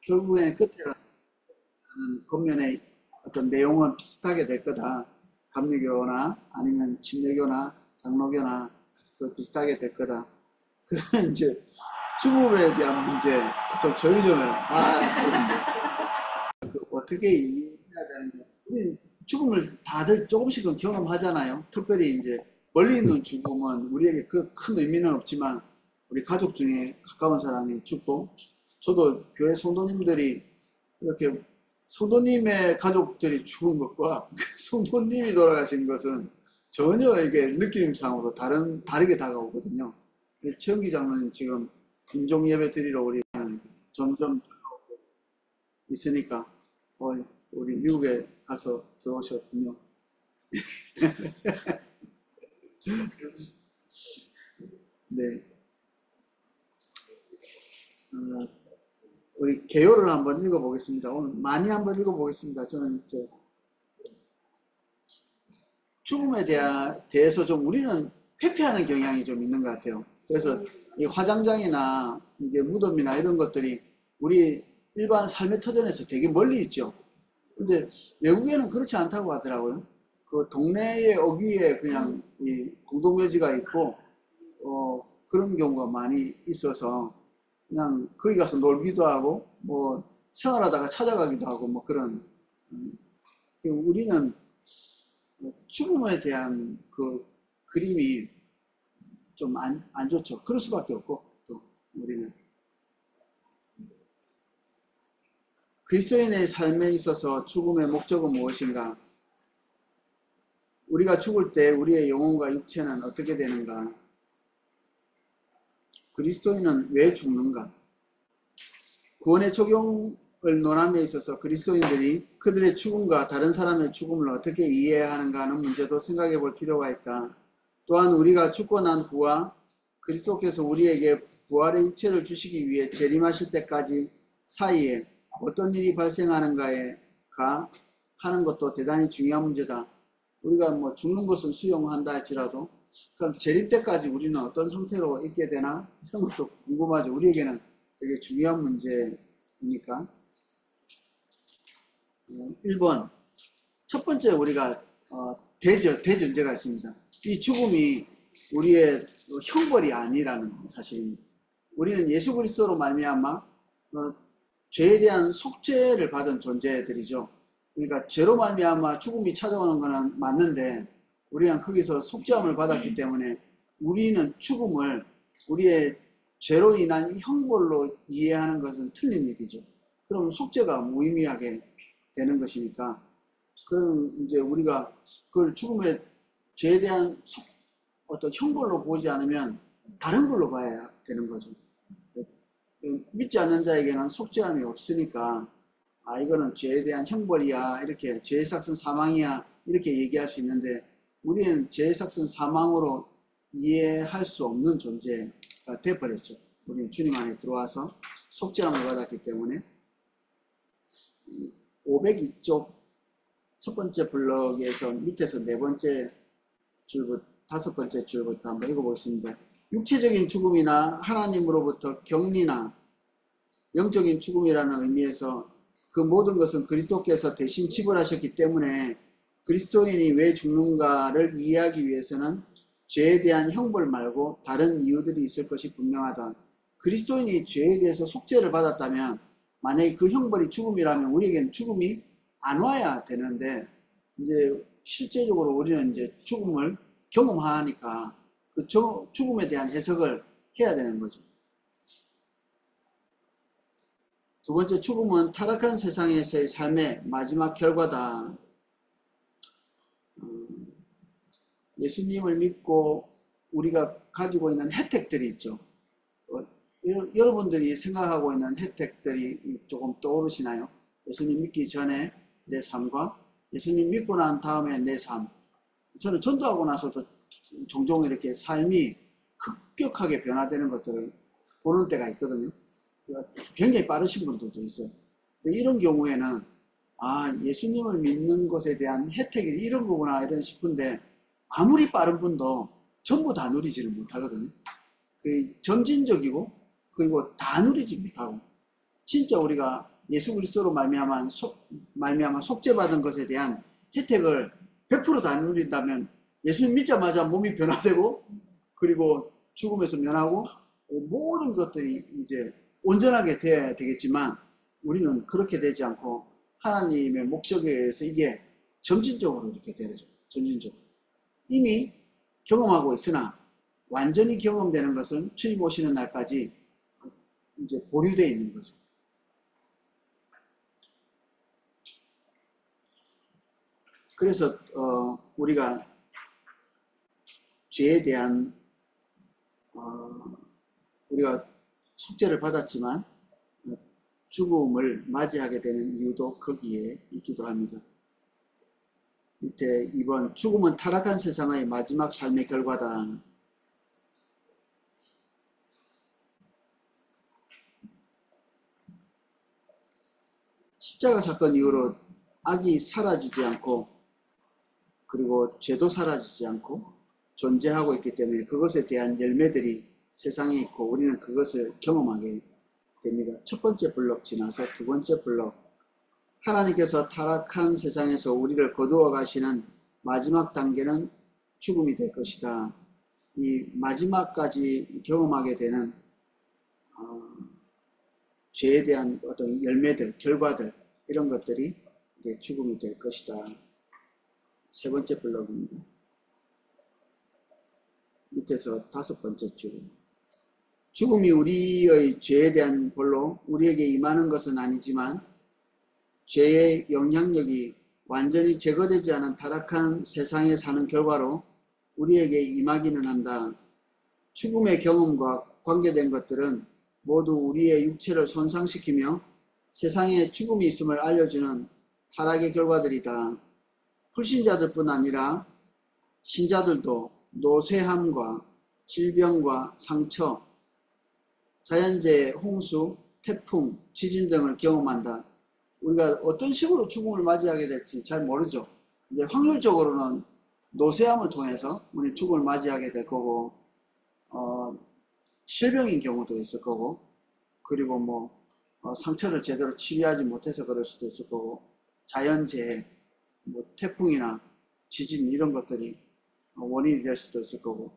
결국엔 끝에 겉면의 어떤 내용은 비슷하게 될 거다. 감리교나 아니면 침례교나 장로교나 그 비슷하게 될 거다. 그런 이제 죽음에 대한 문제 좀 조율 좀 해라. 그 어떻게 이해해야 되는지. 우리 죽음을 다들 조금씩은 경험하잖아요. 특별히 이제 멀리 있는 죽음은 우리에게 그 큰 의미는 없지만 우리 가족 중에 가까운 사람이 죽고, 저도 교회 성도님들이 이렇게 성도님의 가족들이 죽은 것과 성도님이 돌아가신 것은 전혀 이게 느낌상으로 다르게 다가오거든요. 최영기 장로님 지금 임종 예배 드리러 우리 점점 다가오고 있으니까 우리 미국에 가서 들어오셨군요. 네. 우리 개요를 한번 읽어보겠습니다. 오늘 많이 한번 읽어보겠습니다. 저는 죽음에 대해서 좀 우리는 회피하는 경향이 좀 있는 것 같아요. 그래서 이 화장장이나 이게 무덤이나 이런 것들이 우리 일반 삶의 터전에서 되게 멀리 있죠. 근데 외국에는 그렇지 않다고 하더라고요. 그 동네의 어귀에 그냥 이 공동묘지가 있고, 그런 경우가 많이 있어서 그냥 거기 가서 놀기도 하고 뭐 생활하다가 찾아가기도 하고 뭐 그런. 우리는 죽음에 대한 그 그림이 좀 안 좋죠. 그럴 수밖에 없고, 또 우리는 그리스도인의 삶에 있어서 죽음의 목적은 무엇인가? 우리가 죽을 때 우리의 영혼과 육체는 어떻게 되는가? 그리스도인은 왜 죽는가? 구원의 적용을 논함에 있어서 그리스도인들이 그들의 죽음과 다른 사람의 죽음을 어떻게 이해해야 하는가 하는 문제도 생각해 볼 필요가 있다. 또한 우리가 죽고 난 후와 그리스도께서 우리에게 부활의 육체를 주시기 위해 재림하실 때까지 사이에 어떤 일이 발생하는가가 하는 것도 대단히 중요한 문제다. 우리가 뭐 죽는 것은 수용한다 할지라도 그럼 재림 때까지 우리는 어떤 상태로 있게 되나 이런 것도 궁금하죠. 우리에게는 되게 중요한 문제이니까. 1번 첫 번째 우리가 대전제가 있습니다. 이 죽음이 우리의 형벌이 아니라는 사실입니다. 우리는 예수 그리스도로 말미암아 죄에 대한 속죄를 받은 존재들이죠. 그러니까 죄로 말미암아 죽음이 찾아오는 것은 맞는데 우리는 거기서 속죄함을 받았기 때문에 우리는 죽음을 우리의 죄로 인한 형벌로 이해하는 것은 틀린 일이죠. 그럼 속죄가 무의미하게 되는 것이니까, 그럼 이제 우리가 그걸 죽음의 죄에 대한 어떤 형벌로 보지 않으면 다른 걸로 봐야 되는 거죠. 믿지 않는 자에게는 속죄함이 없으니까 이거는 죄에 대한 형벌이야, 이렇게 죄의 삭은 사망이야 이렇게 얘기할 수 있는데, 우리는 죄의 삭은 사망으로 이해할 수 없는 존재가 되어버렸죠. 우리는 주님 안에 들어와서 속죄함을 받았기 때문에. 502쪽 첫 번째 블럭에서 밑에서 네 번째 줄부터 다섯 번째 줄부터 한번 읽어보겠습니다. 육체적인 죽음이나 하나님으로부터 격리나 영적인 죽음이라는 의미에서 그 모든 것은 그리스도께서 대신 지불하셨기 때문에 그리스도인이 왜 죽는가를 이해하기 위해서는 죄에 대한 형벌 말고 다른 이유들이 있을 것이 분명하다. 그리스도인이 죄에 대해서 속죄를 받았다면 만약에 그 형벌이 죽음이라면 우리에게는 죽음이 안 와야 되는데, 이제 실제적으로 우리는 이제 죽음을 경험하니까 그 죽음에 대한 해석을 해야 되는 거죠. 두 번째, 죽음은 타락한 세상에서의 삶의 마지막 결과다. 예수님을 믿고 우리가 가지고 있는 혜택들이 있죠. 여러분들이 생각하고 있는 혜택들이 조금 떠오르시나요? 예수님 믿기 전에 내 삶과 예수님 믿고 난 다음에 내 삶. 저는 전도하고 나서도 종종 이렇게 삶이 급격하게 변화되는 것들을 보는 때가 있거든요. 굉장히 빠르신 분들도 있어요. 근데 이런 경우에는 예수님을 믿는 것에 대한 혜택이 이런 거구나 이런 싶은데, 아무리 빠른 분도 전부 다 누리지를 못하거든요. 점진적이고 그리고 다 누리지 못하고, 진짜 우리가 예수 그리스도로 말미암아 속죄받은 것에 대한 혜택을 100%다 누린다면 예수님 믿자마자 몸이 변화되고 그리고 죽음에서 면하고 모든 것들이 이제 온전하게 되어야 되겠지만 우리는 그렇게 되지 않고 하나님의 목적에 의해서 이게 점진적으로 이렇게 되죠. 점진적으로. 이미 경험하고 있으나 완전히 경험되는 것은 주님 오시는 날까지 이제 보류되어 있는 거죠. 그래서 우리가 죄에 대한 우리가 속죄를 받았지만 죽음을 맞이하게 되는 이유도 거기에 있기도 합니다. 밑에 2번 죽음은 타락한 세상의 마지막 삶의 결과다. 십자가 사건 이후로 악이 사라지지 않고 그리고 죄도 사라지지 않고 존재하고 있기 때문에 그것에 대한 열매들이 세상에 있고 우리는 그것을 경험하게 됩니다. 첫 번째 블록 지나서 두 번째 블록, 하나님께서 타락한 세상에서 우리를 거두어 가시는 마지막 단계는 죽음이 될 것이다. 이 마지막까지 경험하게 되는 죄에 대한 어떤 열매들, 결과들 이런 것들이 이제 죽음이 될 것이다. 세 번째 블록입니다. 밑에서 다섯 번째 줄. 죽음이 우리의 죄에 대한 벌로 우리에게 임하는 것은 아니지만 죄의 영향력이 완전히 제거되지 않은 타락한 세상에 사는 결과로 우리에게 임하기는 한다. 죽음의 경험과 관계된 것들은 모두 우리의 육체를 손상시키며 세상에 죽음이 있음을 알려주는 타락의 결과들이다. 불신자들뿐 아니라 신자들도 노쇠함과 질병과 상처, 자연재해, 홍수, 태풍, 지진 등을 경험한다. 우리가 어떤 식으로 죽음을 맞이하게 될지 잘 모르죠. 이제 확률적으로는 노쇠함을 통해서 우리 죽음을 맞이하게 될 거고, 실병인 경우도 있을 거고, 그리고 상처를 제대로 치료하지 못해서 그럴 수도 있을 거고, 자연재해, 태풍이나 지진 이런 것들이 원인이 될 수도 있을 거고,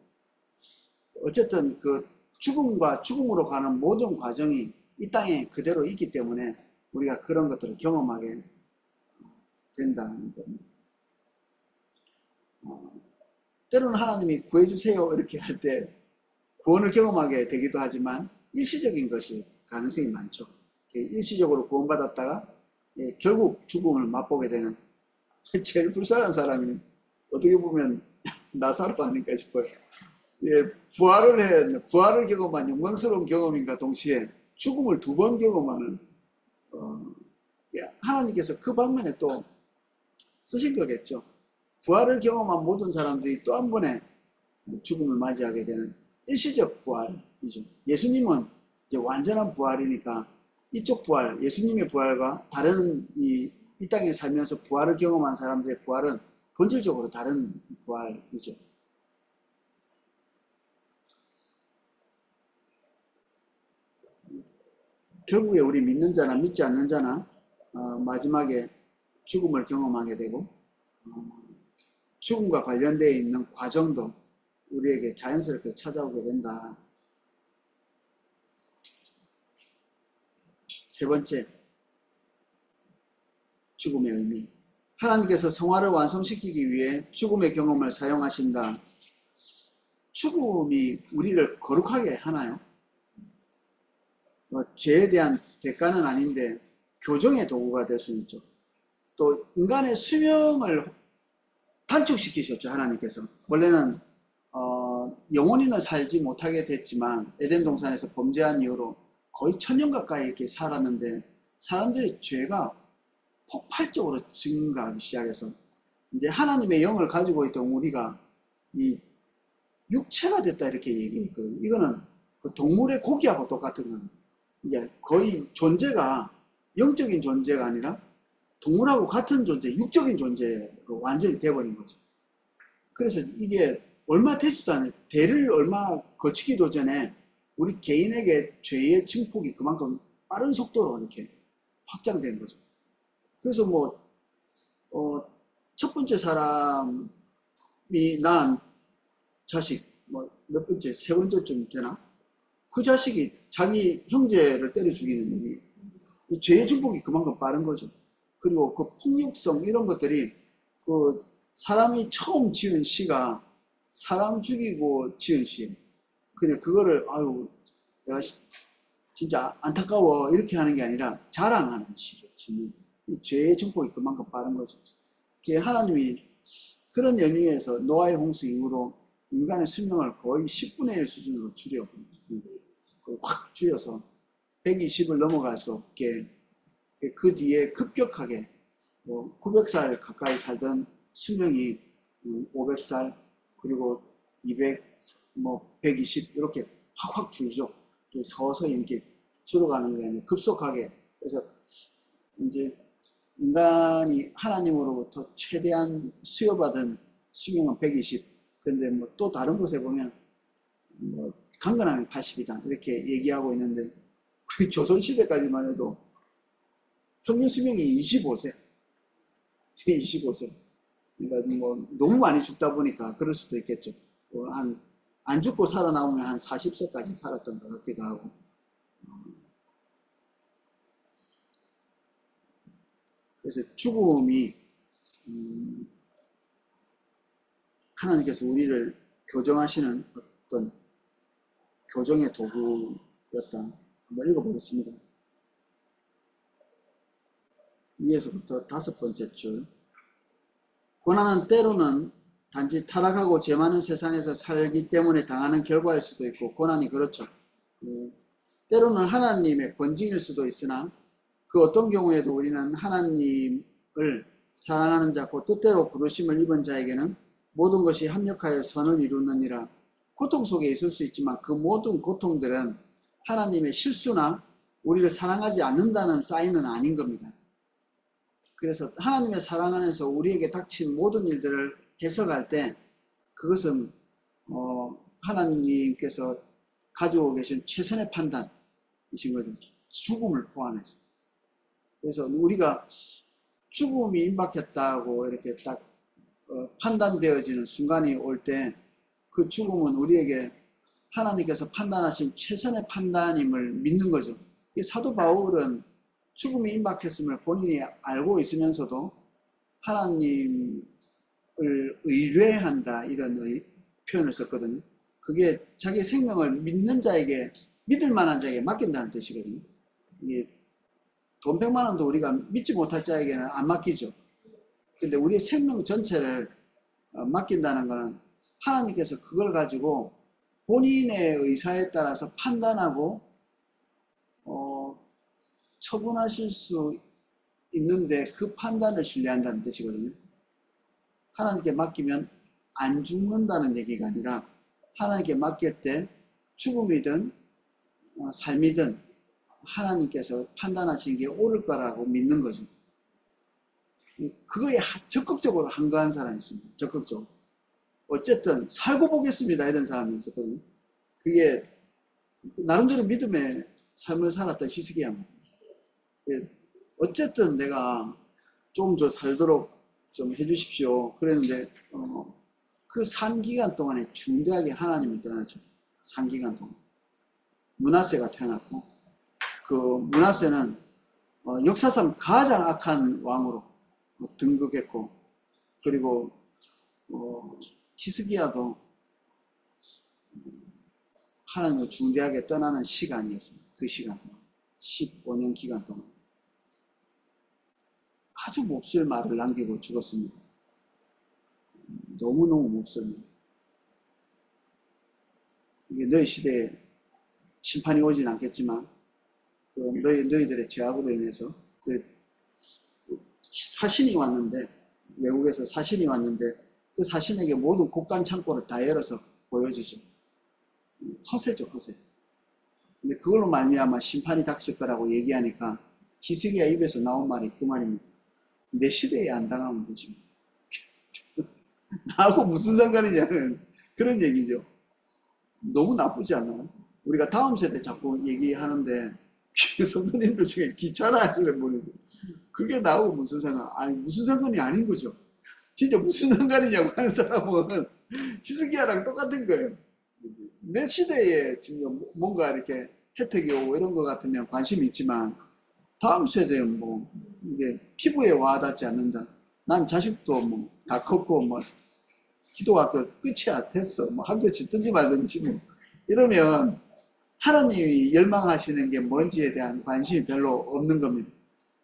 어쨌든 그 죽음과 죽음으로 가는 모든 과정이 이 땅에 그대로 있기 때문에 우리가 그런 것들을 경험하게 된다는 겁니다. 때로는 하나님이 구해주세요 이렇게 할 때 구원을 경험하게 되기도 하지만 일시적인 것이 가능성이 많죠. 일시적으로 구원받았다가 결국 죽음을 맛보게 되는 제일 불쌍한 사람이 어떻게 보면 나사로 아닐까 싶어요. 부활을 경험한 영광스러운 경험인가 동시에 죽음을 두 번 경험하는 하나님께서 그 방면에 또 쓰신 거겠죠. 부활을 경험한 모든 사람들이 또 한 번의 죽음을 맞이하게 되는 일시적 부활이죠. 예수님은 이제 완전한 부활이니까 이쪽 부활, 예수님의 부활과 다른 이 땅에 살면서 부활을 경험한 사람들의 부활은 본질적으로 다른 부활이죠. 결국에 우리 믿는 자나 믿지 않는 자나 마지막에 죽음을 경험하게 되고 죽음과 관련되어 있는 과정도 우리에게 자연스럽게 찾아오게 된다. 세 번째, 죽음의 의미. 하나님께서 성화를 완성시키기 위해 죽음의 경험을 사용하신다. 죽음이 우리를 거룩하게 하나요? 죄에 대한 대가는 아닌데 교정의 도구가 될 수 있죠. 또 인간의 수명을 단축시키셨죠. 하나님께서 원래는 영원히는 살지 못하게 됐지만 에덴 동산에서 범죄한 이후로 거의 1000년 가까이 이렇게 살았는데 사람들의 죄가 폭발적으로 증가하기 시작해서 이제 하나님의 영을 가지고 있던 우리가 이 육체가 됐다 이렇게 얘기했거든요. 이거는 그 동물의 고기하고 똑같은 겁니다. 이제 거의 존재가 영적인 존재가 아니라 동물하고 같은 존재, 육적인 존재로 완전히 돼버린 거죠. 그래서 이게 얼마 되지도 않아요. 대를 얼마 거치기도 전에 우리 개인에게 죄의 증폭이 그만큼 빠른 속도로 이렇게 확장된 거죠. 그래서 뭐, 첫 번째 사람이 낳은 자식, 뭐, 몇 번째, 세 번째쯤 되나? 그 자식이 자기 형제를 때려 죽이는 일이, 죄의 증폭이 그만큼 빠른 거죠. 그리고 그 폭력성, 이런 것들이, 그, 사람이 처음 지은 시가 사람 죽이고 지은 시. 그냥 그거를, 아유, 내가 진짜 안타까워, 이렇게 하는 게 아니라 자랑하는 시죠. 짓는. 이 죄의 증폭이 그만큼 빠른 거죠. 하나님이 그런 연유에서 노아의 홍수 이후로 인간의 수명을 거의 10분의 1 수준으로 확 줄여서 120을 넘어갈 수 없게, 그 뒤에 급격하게 900살 가까이 살던 수명이 500살, 그리고 200, 뭐 120 이렇게 확확 줄죠. 서서히 이렇게 줄어가는 게 아니라 급속하게. 그래서 이제 인간이 하나님으로부터 최대한 수여받은 수명은 120. 근데 뭐 또 다른 곳에 보면 뭐 강건하면 80이다 이렇게 얘기하고 있는데, 그 조선시대까지만 해도 평균 수명이 25세. 25세. 그러니까 뭐 너무 많이 죽다 보니까 그럴 수도 있겠죠. 안 죽고 살아나오면 한 40세까지 살았던 것 같기도 하고. 그래서 죽음이 하나님께서 우리를 교정하시는 어떤 교정의 도구였다. 한번 읽어보겠습니다. 위에서부터 5번째 줄. 고난은 때로는 단지 타락하고 죄 많은 세상에서 살기 때문에 당하는 결과일 수도 있고, 고난이 그렇죠. 때로는 하나님의 권징일 수도 있으나, 그 어떤 경우에도 우리는 하나님을 사랑하는 자, 곧 뜻대로 부르심을 입은 자에게는 모든 것이 합력하여 선을 이루느니라. 고통 속에 있을 수 있지만 그 모든 고통들은 하나님의 실수나 우리를 사랑하지 않는다는 사인은 아닌 겁니다. 그래서 하나님의 사랑 안에서 우리에게 닥친 모든 일들을 해석할 때 그것은 하나님께서 가지고 계신 최선의 판단이신 거죠. 죽음을 포함해서. 그래서 우리가 죽음이 임박했다고 이렇게 딱 판단되어지는 순간이 올 때, 그 죽음은 우리에게 하나님께서 판단하신 최선의 판단임을 믿는 거죠. 사도 바울은 죽음이 임박했음을 본인이 알고 있으면서도 하나님을 의뢰한다, 이런 표현을 썼거든요. 그게 자기 생명을 믿는 자에게, 믿을 만한 자에게 맡긴다는 뜻이거든요. 이게 돈 100만 원도 우리가 믿지 못할 자에게는 안 맡기죠. 근데 우리의 생명 전체를 맡긴다는 것은 하나님께서 그걸 가지고 본인의 의사에 따라서 판단하고 처분하실 수 있는데, 그 판단을 신뢰한다는 뜻이거든요. 하나님께 맡기면 안 죽는다는 얘기가 아니라, 하나님께 맡길 때 죽음이든 삶이든 하나님께서 판단하시는 게 옳을 거라고 믿는 거죠. 그거에 적극적으로 한거한 사람이 있습니다. 적극적으로. 어쨌든 살고 보겠습니다, 이런 사람이 있었거든요. 그게 나름대로 믿음의 삶을 살았던 히스기야입니다. 어쨌든 내가 좀 더 살도록 좀 해주십시오 그랬는데, 그 산 기간 동안에 중대하게 하나님을 떠나죠. 산 기간 동안 므낫세가 태어났고, 그 므낫세는 역사상 가장 악한 왕으로 등극했고, 그리고 히스기야도 하나님을 중대하게 떠나는 시간이었습니다. 그 시간 동안 15년 기간 동안 아주 몹쓸 말을 남기고 죽었습니다. 너무너무 몹쓸. 이게 너희 시대에 심판이 오진 않겠지만, 그 너희들의 죄악으로 인해서 그 사신이 왔는데, 외국에서 사신이 왔는데 그 사신에게 모든 곡간 창고를 다 열어서 보여주죠. 허세죠, 허세. 근데 그걸로 말미암아 심판이 닥칠 거라고 얘기하니까 히스기야 입에서 나온 말이 그 말입니다. 내 시대에 안 당하면 되지. 나하고 무슨 상관이냐는 그런 얘기죠. 너무 나쁘지 않나요? 우리가 다음 세대 자꾸 얘기하는데, 성도님들 중에 귀찮아 하시는 분이 있어요. 그게 나하고 무슨 상관? 아니, 무슨 상관이 아닌 거죠. 진짜 무슨 상관이냐고 하는 사람은 히스기야랑 똑같은 거예요. 내 시대에 지금 뭔가 이렇게 혜택이 오고 이런 것 같으면 관심이 있지만, 다음 세대는 뭐, 이게 피부에 와닿지 않는다. 난 자식도 뭐, 다 컸고, 뭐, 기독학교 끝이야, 됐어. 뭐, 학교 짓든지 말든지 뭐. 이러면, 하나님이 열망하시는 게 뭔지에 대한 관심이 별로 없는 겁니다.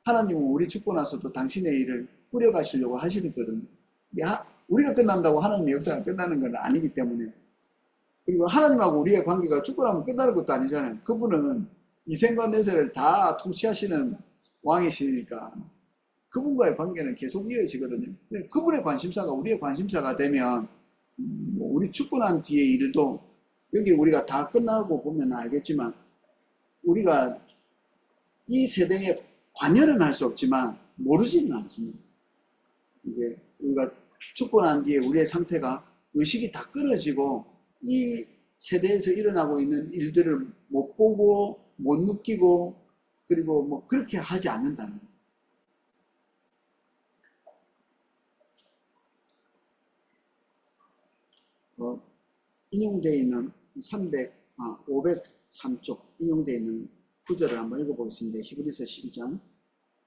하나님은 우리 죽고 나서도 당신의 일을 꾸려가시려고 하시거든요. 우리가 끝난다고 하나님의 역사가 끝나는 건 아니기 때문에. 그리고 하나님하고 우리의 관계가 죽고 나면 끝나는 것도 아니잖아요. 그분은 이생과 내세를 다 통치하시는 왕이시니까 그분과의 관계는 계속 이어지거든요. 그분의 관심사가 우리의 관심사가 되면 우리 죽고 난 뒤의 일도 여기 우리가 다 끝나고 보면 알겠지만 우리가 이 세대에 관여는 할 수 없지만 모르지는 않습니다. 이게 우리가 죽고 난 뒤에 우리의 상태가 의식이 다 끊어지고 이 세대에서 일어나고 있는 일들을 못 보고 못 느끼고 그리고 뭐 그렇게 하지 않는다는 거예요. 인용되어 있는 503쪽 인용되어 있는 구절을 한번 읽어보겠습니다. 히브리서 12장.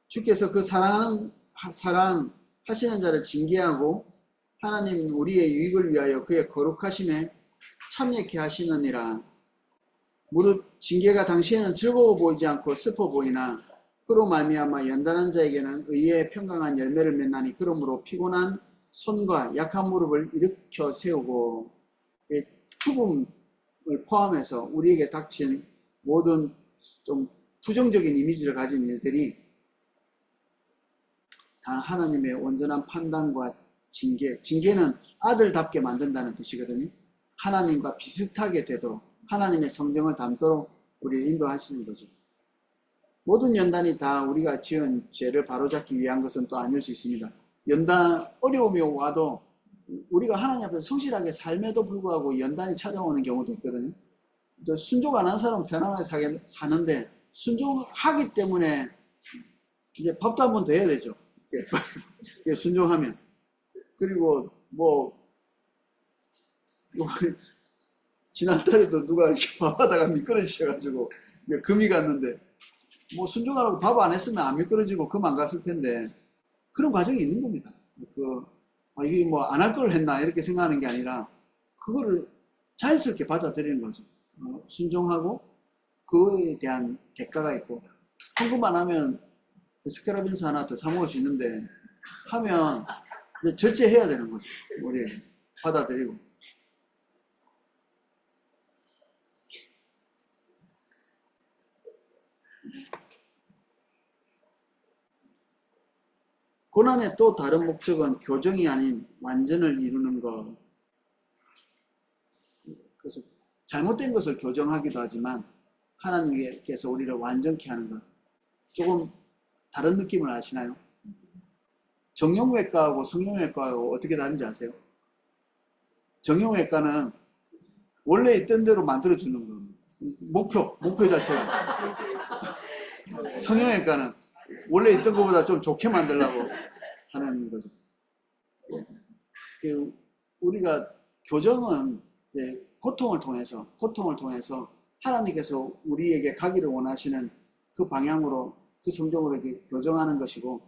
주께서 그 사랑하시는 자를 징계하고 하나님은 우리의 유익을 위하여 그의 거룩하심에 참여케 하시느니라. 무릇 징계가 당시에는 즐거워 보이지 않고 슬퍼 보이나 그로 말미암아 연단한 자에게는 의의 평강한 열매를 맺나니 그러므로 피곤한 손과 약한 무릎을 일으켜 세우고 죽음을 포함해서 우리에게 닥친 모든 좀 부정적인 이미지를 가진 일들이 다 하나님의 온전한 판단과 징계는 아들답게 만든다는 뜻이거든요. 하나님과 비슷하게 되도록 하나님의 성정을 담도록 우리를 인도하시는 거죠. 모든 연단이 다 우리가 지은 죄를 바로잡기 위한 것은 또 아닐 수 있습니다. 어려움이 와도 우리가 하나님 앞에서 성실하게 삶에도 불구하고 연단이 찾아오는 경우도 있거든요. 또 순종 안 한 사람은 편안하게 사는데 순종하기 때문에 이제 밥도 한 번 더 해야 되죠. 순종하면. 그리고 지난달에도 누가 이렇게 밥하다가 미끄러지셔가지고 금이 갔는데 순종하라고 밥 안 했으면 안 미끄러지고 금 안 갔을 텐데 그런 과정이 있는 겁니다. 이게 안 할 걸 했나 이렇게 생각하는 게 아니라 그거를 자연스럽게 받아들이는 거죠. 순종하고 그거에 대한 대가가 있고 헌금만 하면 스크라빈스 하나 더 사 먹을 수 있는데 하면 이제 절제해야 되는 거죠. 우리 받아들이고. 고난의 또 다른 목적은 교정이 아닌 완전을 이루는 것. 그래서 잘못된 것을 교정하기도 하지만 하나님께서 우리를 완전케 하는 것. 조금 다른 느낌을 아시나요? 정형외과하고 성형외과하고 어떻게 다른지 아세요? 정형외과는 원래 있던 대로 만들어주는 겁니다. 목표 자체가. 성형외과는 원래 있던 것보다 좀 좋게 만들려고 하는 거죠. 우리가 교정은 고통을 통해서 하나님께서 우리에게 가기를 원하시는 그 방향으로 그 성정으로 이렇게 교정하는 것이고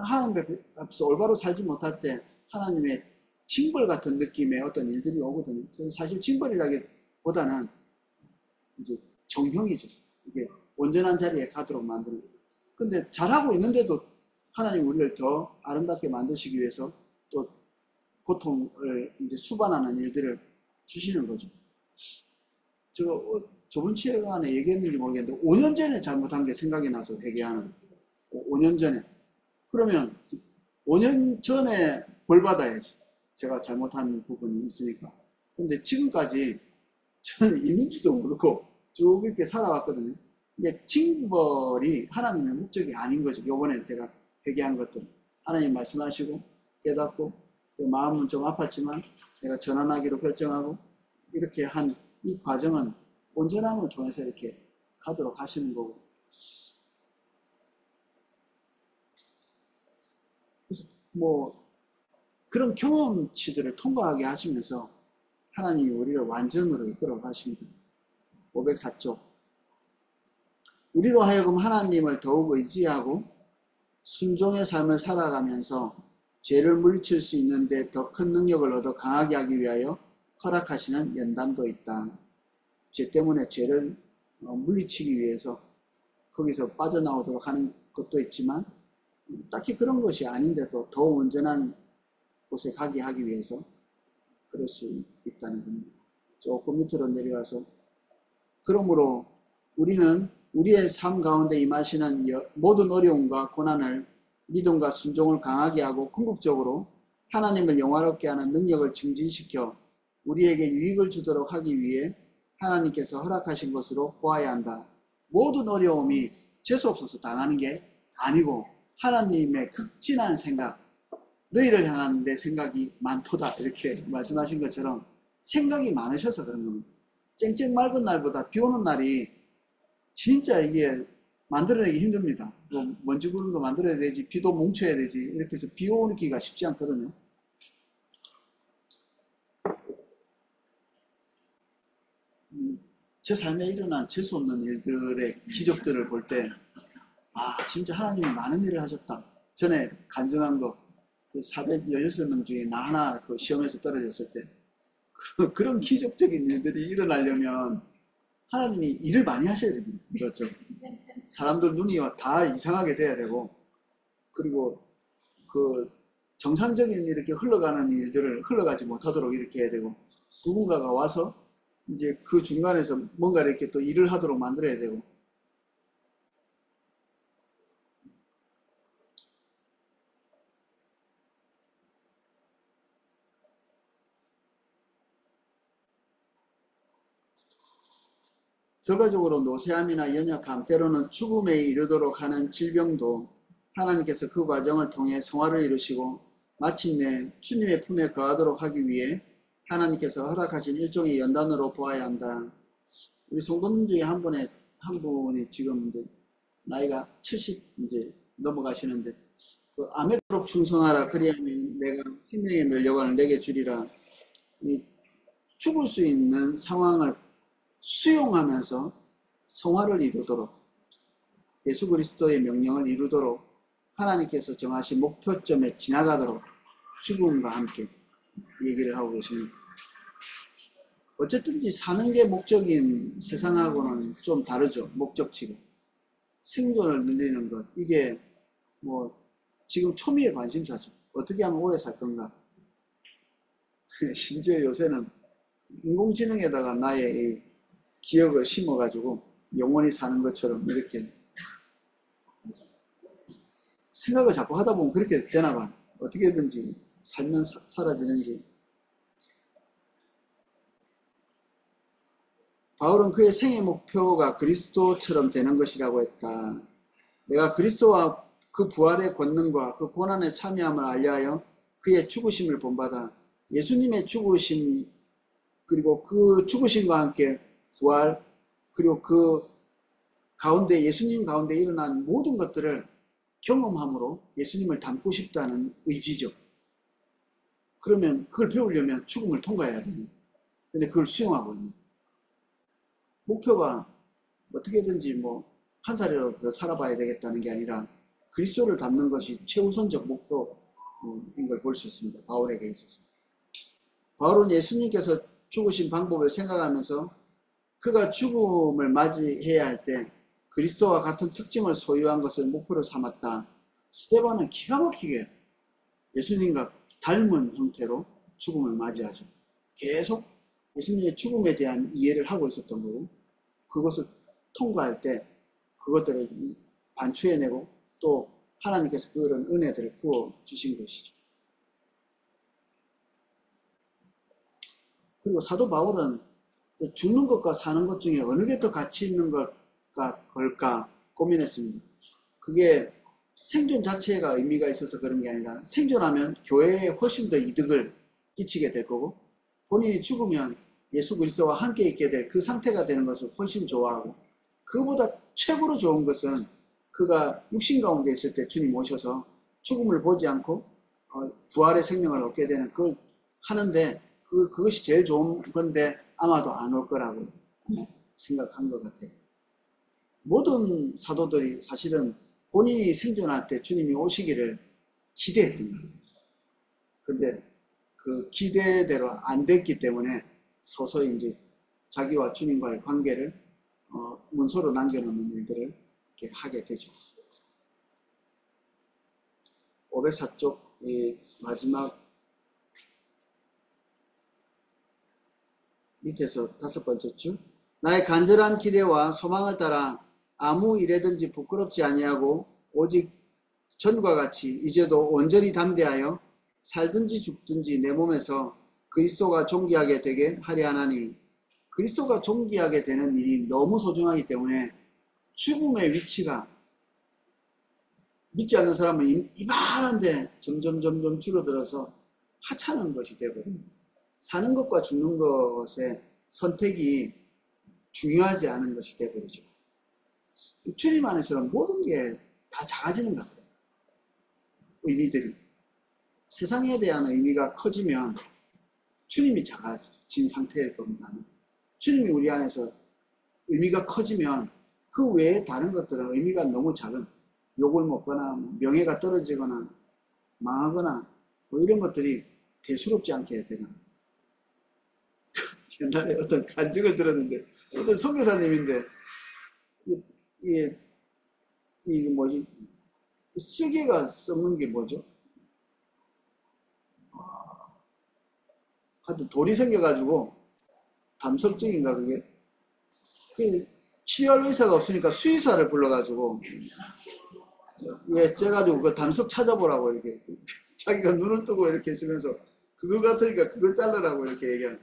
하나님 앞에서 올바로 살지 못할 때 하나님의 징벌 같은 느낌의 어떤 일들이 오거든요. 사실 징벌이라기보다는 이제 정형이죠. 이게 온전한 자리에 가도록 만드는 거예요. 근데 잘하고 있는데도 하나님 우리를 더 아름답게 만드시기 위해서 또 고통을 이제 수반하는 일들을 주시는 거죠. 제가 저번 시간에 얘기했는지 모르겠는데 5년 전에 잘못한 게 생각이 나서 회개하는 5년 전에. 그러면 5년 전에 벌 받아야지. 제가 잘못한 부분이 있으니까. 근데 지금까지 저는 있는지도 모르고 쭉 이렇게 살아왔거든요. 근데 징벌이 하나님의 목적이 아닌 거죠. 요번에 제가 회개한 것들은. 하나님 말씀하시고 깨닫고 마음은 좀 아팠지만 내가 전환하기로 결정하고 이렇게 한 이 과정은 온전함을 통해서 이렇게 가도록 하시는 거고 그래서 뭐 그런 경험치들을 통과하게 하시면서 하나님이 우리를 완전으로 이끌어 가십니다. 504쪽. 우리로 하여금 하나님을 더욱 의지하고 순종의 삶을 살아가면서 죄를 물리칠 수 있는데 더 큰 능력을 얻어 강하게 하기 위하여 허락하시는 연단도 있다. 죄 때문에 죄를 물리치기 위해서 거기서 빠져나오도록 하는 것도 있지만 딱히 그런 것이 아닌데도 더 온전한 곳에 가게 하기 위해서 그럴 수 있다는 겁니다. 조금 밑으로 내려와서 그러므로 우리는 우리의 삶 가운데 임하시는 모든 어려움과 고난을 믿음과 순종을 강하게 하고 궁극적으로 하나님을 영화롭게 하는 능력을 증진시켜 우리에게 유익을 주도록 하기 위해 하나님께서 허락하신 것으로 보아야 한다. 모든 어려움이 재수없어서 당하는 게 아니고 하나님의 극진한 생각, 너희를 향한 내 생각이 많도다 이렇게 말씀하신 것처럼 생각이 많으셔서 그런 겁니다. 쨍쨍 맑은 날보다 비 오는 날이 진짜 이게 만들어내기 힘듭니다. 뭐 먼지 구름도 만들어야 되지, 비도 뭉쳐야 되지, 이렇게 해서 비 오기가 쉽지 않거든요. 제 삶에 일어난 재수없는 일들의 기적들을 볼 때, 아, 진짜 하나님이 많은 일을 하셨다. 전에 간증한 거, 그 416명 중에 나 하나 그 시험에서 떨어졌을 때, 그런 기적적인 일들이 일어나려면 하나님이 일을 많이 하셔야 됩니다. 이것저것. 사람들 눈이 다 이상하게 돼야 되고, 그리고 그 정상적인 이렇게 흘러가는 일들을 흘러가지 못하도록 이렇게 해야 되고, 누군가가 와서 이제 그 중간에서 뭔가 이렇게 또 일을 하도록 만들어야 되고, 결과적으로 노쇠함이나 연약함, 때로는 죽음에 이르도록 하는 질병도 하나님께서 그 과정을 통해 성화를 이루시고 마침내 주님의 품에 거하도록 하기 위해 하나님께서 허락하신 일종의 연단으로 보아야 한다. 우리 성도님 중에 한 분이 지금 이제 나이가 70 이제 넘어가시는데, 그 아메도록 충성하라 그리하면 내가 생명의 면류관을 내게 주리라. 이 죽을 수 있는 상황을 수용하면서 성화를 이루도록, 예수 그리스도의 명령을 이루도록 하나님께서 정하신 목표점에 지나가도록 죽음과 함께 얘기를 하고 계십니다. 어쨌든지 사는 게 목적인 세상하고는 좀 다르죠. 목적치가. 생존을 늘리는 것, 이게 뭐 지금 초미의 관심사죠. 어떻게 하면 오래 살 건가. 심지어 요새는 인공지능에다가 나의 기억을 심어가지고 영원히 사는 것처럼 이렇게 생각을 자꾸 하다 보면 그렇게 되나봐. 어떻게든지 살면 사라지는지. 바울은 그의 생애 목표가 그리스도처럼 되는 것이라고 했다. 내가 그리스도와 그 부활의 권능과 그 고난에 참여함을 알려하여 그의 죽으심을 본받아 예수님의 죽으심, 그리고 그 죽으심과 함께 부활, 그리고 그 가운데 예수님 가운데 일어난 모든 것들을 경험함으로 예수님을 닮고 싶다는 의지죠. 그러면 그걸 배우려면 죽음을 통과해야 되는, 근데 그걸 수용하고 있는 목표가 어떻게든지 뭐 한 살이라도 더 살아봐야 되겠다는 게 아니라 그리스도를 닮는 것이 최우선적 목표인 걸 볼 수 있습니다. 바울에게 있어서. 바울은 예수님께서 죽으신 방법을 생각하면서 그가 죽음을 맞이해야 할 때 그리스도와 같은 특징을 소유한 것을 목표로 삼았다. 스데반은 기가 막히게 예수님과 닮은 형태로 죽음을 맞이하죠. 계속 예수님의 죽음에 대한 이해를 하고 있었던 거고, 그것을 통과할 때 그것들을 반추해내고 또 하나님께서 그런 은혜들을 부어주신 것이죠. 그리고 사도 바울은 죽는 것과 사는 것 중에 어느 게 더 가치 있는 걸까 고민했습니다. 그게 생존 자체가 의미가 있어서 그런 게 아니라 생존하면 교회에 훨씬 더 이득을 끼치게 될 거고, 본인이 죽으면 예수 그리스도와 함께 있게 될 그 상태가 되는 것을 훨씬 좋아하고, 그보다 최고로 좋은 것은 그가 육신 가운데 있을 때 주님 오셔서 죽음을 보지 않고 부활의 생명을 얻게 되는 그 하는데 그것이 제일 좋은 건데 아마도 안 올 거라고 생각한 것 같아요. 모든 사도들이 사실은 본인이 생존할 때 주님이 오시기를 기대했던 것 같아요. 근데 그 기대대로 안 됐기 때문에 서서히 이제 자기와 주님과의 관계를 문서로 남겨놓는 일들을 이렇게 하게 되죠. 504쪽 이 마지막 밑에서 5번째 줄, 나의 간절한 기대와 소망을 따라 아무 일에든지 부끄럽지 아니하고 오직 전과 같이 이제도 온전히 담대하여 살든지 죽든지 내 몸에서 그리스도가 존귀하게 되게 하려 하나니, 그리스도가 존귀하게 되는 일이 너무 소중하기 때문에 죽음의 위치가 믿지 않는 사람은 이만한데 점점 줄어들어서 하찮은 것이 되거든요. 사는 것과 죽는 것의 선택이 중요하지 않은 것이 되버리죠. 주님 안에서는 모든 게 다 작아지는 것 같아요. 의미들이. 세상에 대한 의미가 커지면 주님이 작아진 상태일 겁니다. 주님이 우리 안에서 의미가 커지면 그 외에 다른 것들은 의미가 너무 작은, 욕을 먹거나 명예가 떨어지거나 망하거나 뭐 이런 것들이 대수롭지 않게 되는. 옛날에 어떤 간증을 들었는데 어떤 선교사님인데 이게 뭐지, 쓸개가 썩는 게 뭐죠? 하여튼 돌이 생겨가지고 담석증인가 그게, 치료할 의사가 없으니까 수의사를 불러가지고 째가지고 그 담석 찾아보라고 이렇게 자기가 눈을 뜨고 이렇게 있으면서 그거 같으니까 그걸 자르라고 이렇게 얘기하는.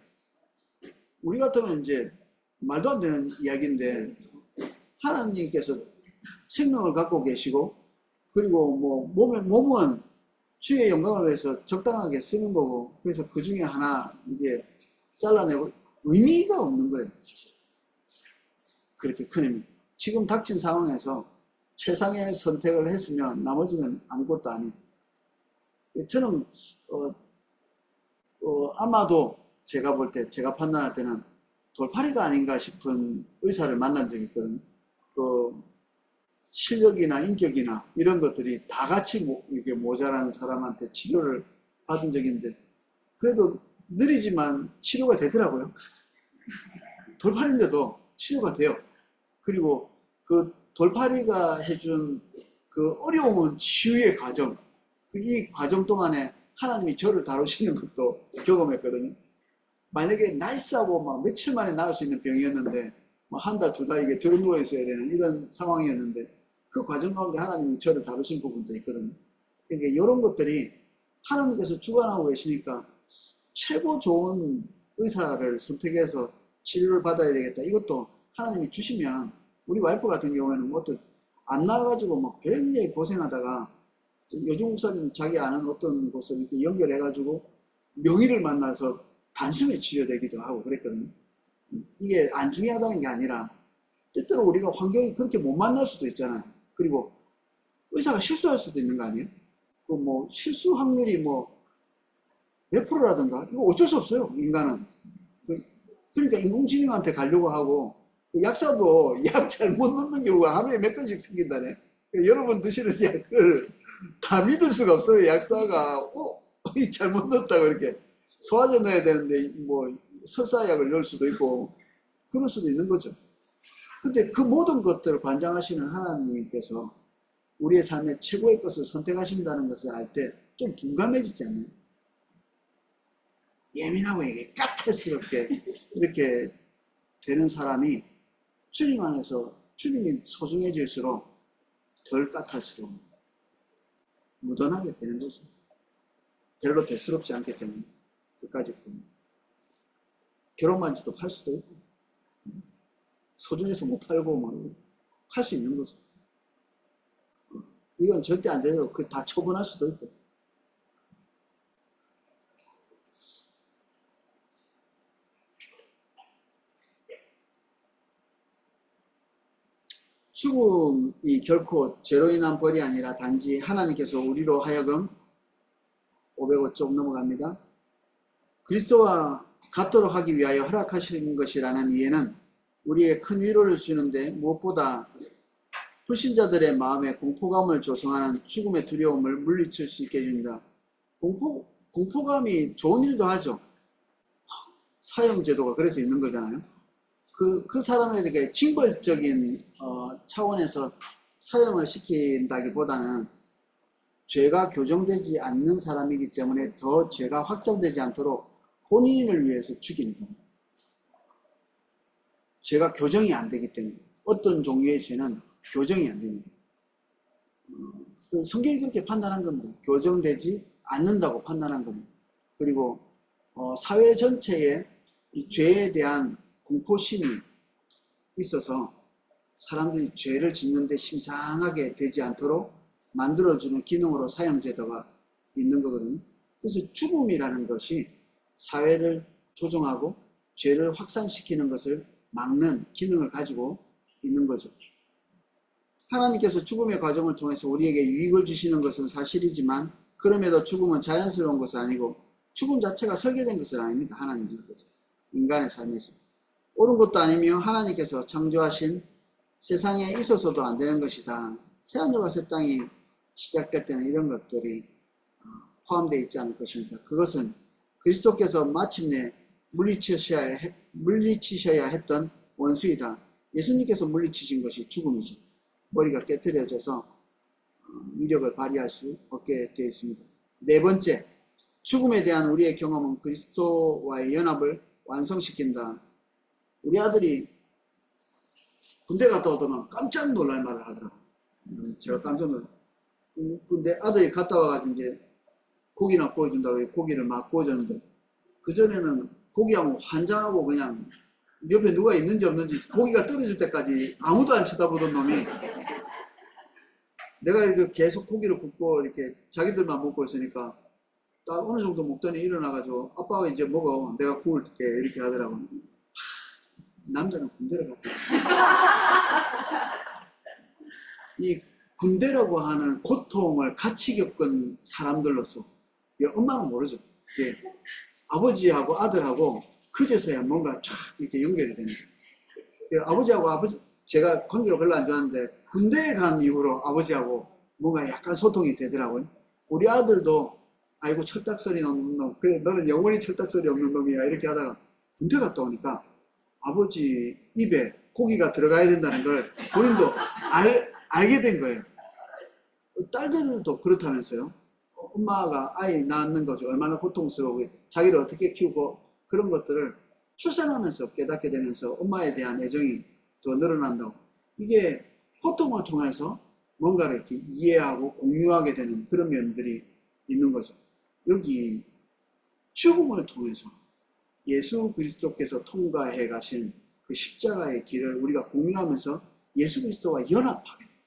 우리 같으면 이제 말도 안 되는 이야기인데 하나님께서 생명을 갖고 계시고 그리고 뭐 몸은 주의 영광을 위해서 적당하게 쓰는 거고, 그래서 그 중에 하나 이게 잘라내고 의미가 없는 거예요, 사실. 그렇게 큰 의미. 지금 닥친 상황에서 최상의 선택을 했으면 나머지는 아무것도 아닌. 저는 아마도 제가 볼 때, 제가 판단할 때는 돌팔이가 아닌가 싶은 의사를 만난 적이 있거든요. 실력이나 인격이나 이런 것들이 다 같이 이렇게 모자란 사람한테 치료를 받은 적이 있는데, 그래도 느리지만 치료가 되더라고요. 돌팔인데도 치료가 돼요. 그리고 그 돌팔이가 해준 그 어려운 치유의 과정, 이 과정 동안에 하나님이 저를 다루시는 것도 경험했거든요. 만약에 나이스하고 막 며칠 만에 나을 수 있는 병이었는데 뭐 한 달, 두 달 이게 들어 누워 있어야 되는 이런 상황이었는데 그 과정 가운데 하나님이 저를 다루신 부분도 있거든요. 그러니까 이런 것들이 하나님께서 주관하고 계시니까 최고 좋은 의사를 선택해서 치료를 받아야 되겠다. 이것도 하나님이 주시면, 우리 와이프 같은 경우에는 뭐 안 나와가지고 막 굉장히 고생하다가 요즘 목사님 자기 아는 어떤 곳을 이렇게 연결해가지고 명의를 만나서 단숨에 치료되기도 하고 그랬거든요. 이게 안 중요하다는 게 아니라 때때로 우리가 환경이 그렇게 못 만날 수도 있잖아요. 그리고 의사가 실수할 수도 있는 거 아니에요? 그 뭐 실수 확률이 뭐 몇 프로라든가 이거 어쩔 수 없어요, 인간은. 그러니까 인공지능한테 가려고 하고, 약사도 약 잘못 넣는 경우가 하루에 몇 건씩 생긴다네. 여러분 드시는 약을 다 믿을 수가 없어요. 약사가 잘못 넣었다고 이렇게 소화제 넣어야 되는데 뭐 설사약을 넣을 수도 있고 그럴 수도 있는 거죠. 근데 그 모든 것들을 관장하시는 하나님께서 우리의 삶의 최고의 것을 선택하신다는 것을 알 때 좀 둔감해지지 않나요? 예민하고 이게 까탈스럽게 이렇게 되는 사람이 주님 안에서 주님이 소중해질수록 덜 까탈스러운, 무던하게 되는 거죠. 별로 대수롭지 않기 때문에 끝까지 결혼반지도 팔 수도 있고 소중해서 못 팔고 막 팔 수 있는 거죠. 이건 절대 안 되고 그 다 처분할 수도 있고. 죽음이 결코 죄로 인한 벌이 아니라 단지 하나님께서 우리로 하여금 500원 쪽 넘어갑니다. 그리스도와 같도록 하기 위하여 허락하신 것이라는 이해는 우리의 큰 위로를 주는데 무엇보다 불신자들의 마음에 공포감을 조성하는 죽음의 두려움을 물리칠 수 있게 해줍니다. 공포감이 좋은 일도 하죠. 사형제도가 그래서 있는 거잖아요. 그 사람에게 징벌적인 차원에서 사형을 시킨다기보다는 죄가 교정되지 않는 사람이기 때문에 더 죄가 확장되지 않도록 본인을 위해서 죽이는 겁니다. 죄가 교정이 안 되기 때문에 어떤 종류의 죄는 교정이 안 됩니다. 성경이 그렇게 판단한 겁니다. 교정되지 않는다고 판단한 겁니다. 그리고 사회 전체에 이 죄에 대한 공포심이 있어서 사람들이 죄를 짓는데 심상하게 되지 않도록 만들어주는 기능으로 사형제도가 있는 거거든요. 그래서 죽음이라는 것이 사회를 조정하고 죄를 확산시키는 것을 막는 기능을 가지고 있는 거죠. 하나님께서 죽음의 과정을 통해서 우리에게 유익을 주시는 것은 사실이지만 그럼에도 죽음은 자연스러운 것은 아니고 죽음 자체가 설계된 것은 아닙니다. 하나님께서 인간의 삶에서 옳은 것도 아니며 하나님께서 창조하신 세상에 있어서도 안 되는 것이다. 새하늘과 새 땅이 시작될 때는 이런 것들이 포함되어 있지 않을 것입니다. 그것은 그리스도께서 마침내 물리치셔야 했던 원수이다. 예수님께서 물리치신 것이 죽음이죠. 머리가 깨트려져서 위력을 발휘할 수 없게 되어 있습니다. 네 번째, 죽음에 대한 우리의 경험은 그리스도와의 연합을 완성시킨다. 우리 아들이 군대 갔다 오더만 깜짝 놀랄 말을 하더라고요. 제가 깜짝 놀랐어요. 근데 아들이 갔다 와가지고 이제 고기나 구워준다고 고기를 막 구워줬는데 그전에는 고기하고 환장하고 그냥 옆에 누가 있는지 없는지 고기가 떨어질 때까지 아무도 안 쳐다보던 놈이 내가 이렇게 계속 고기를 굽고 이렇게 자기들만 먹고 있으니까 딱 어느 정도 먹더니 일어나가지고 아빠가 이제 먹어 내가 구울게 이렇게 하더라고요. 남자는 군대를 갔다 이 군대라고 하는 고통을 같이 겪은 사람들로서 엄마는 모르죠. 아버지하고 아들하고 그제서야 뭔가 쫙 이렇게 연결이 되는 거예요. 아버지하고 제가 관계가 별로 안 좋았는데 군대에 간 이후로 아버지하고 뭔가 약간 소통이 되더라고요. 우리 아들도 아이고 철딱서리 없는 놈 그래 너는 영원히 철딱서리 없는 놈이야 이렇게 하다가 군대 갔다 오니까 아버지 입에 고기가 들어가야 된다는 걸 본인도 알게 된 거예요. 딸들도 그렇다면서요. 엄마가 아이 낳는 것이 얼마나 고통스러우고 자기를 어떻게 키우고 그런 것들을 출산하면서 깨닫게 되면서 엄마에 대한 애정이 더 늘어난다고. 이게 고통을 통해서 뭔가를 이렇게 이해하고 공유하게 되는 그런 면들이 있는 거죠. 여기 죽음을 통해서 예수 그리스도께서 통과해 가신 그 십자가의 길을 우리가 공유하면서 예수 그리스도와 연합하게 됩니다.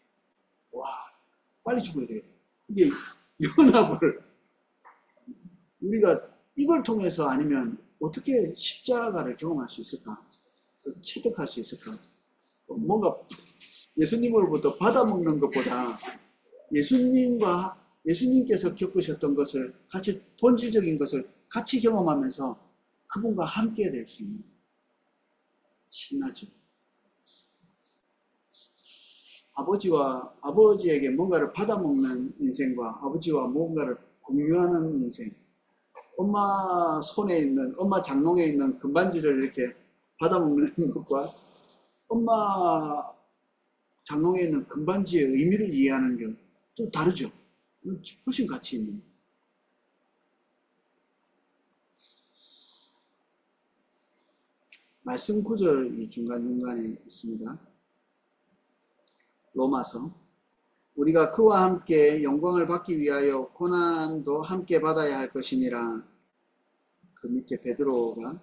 와, 빨리 죽어야 되겠다. 이게 연합을 우리가 이걸 통해서 아니면 어떻게 십자가를 경험할 수 있을까? 체득할 수 있을까? 뭔가 예수님으로부터 받아먹는 것보다 예수님께서 겪으셨던 것을 같이 본질적인 것을 같이 경험하면서 그분과 함께 될 수 있는 신나죠. 아버지에게 뭔가를 받아먹는 인생과 아버지와 뭔가를 공유하는 인생. 엄마 손에 있는, 엄마 장롱에 있는 금반지를 이렇게 받아먹는 것과 엄마 장롱에 있는 금반지의 의미를 이해하는 게 좀 다르죠. 훨씬 가치 있는. 말씀 구절이 중간중간에 있습니다. 로마서. 우리가 그와 함께 영광을 받기 위하여 고난도 함께 받아야 할 것이니라. 그 밑에 베드로가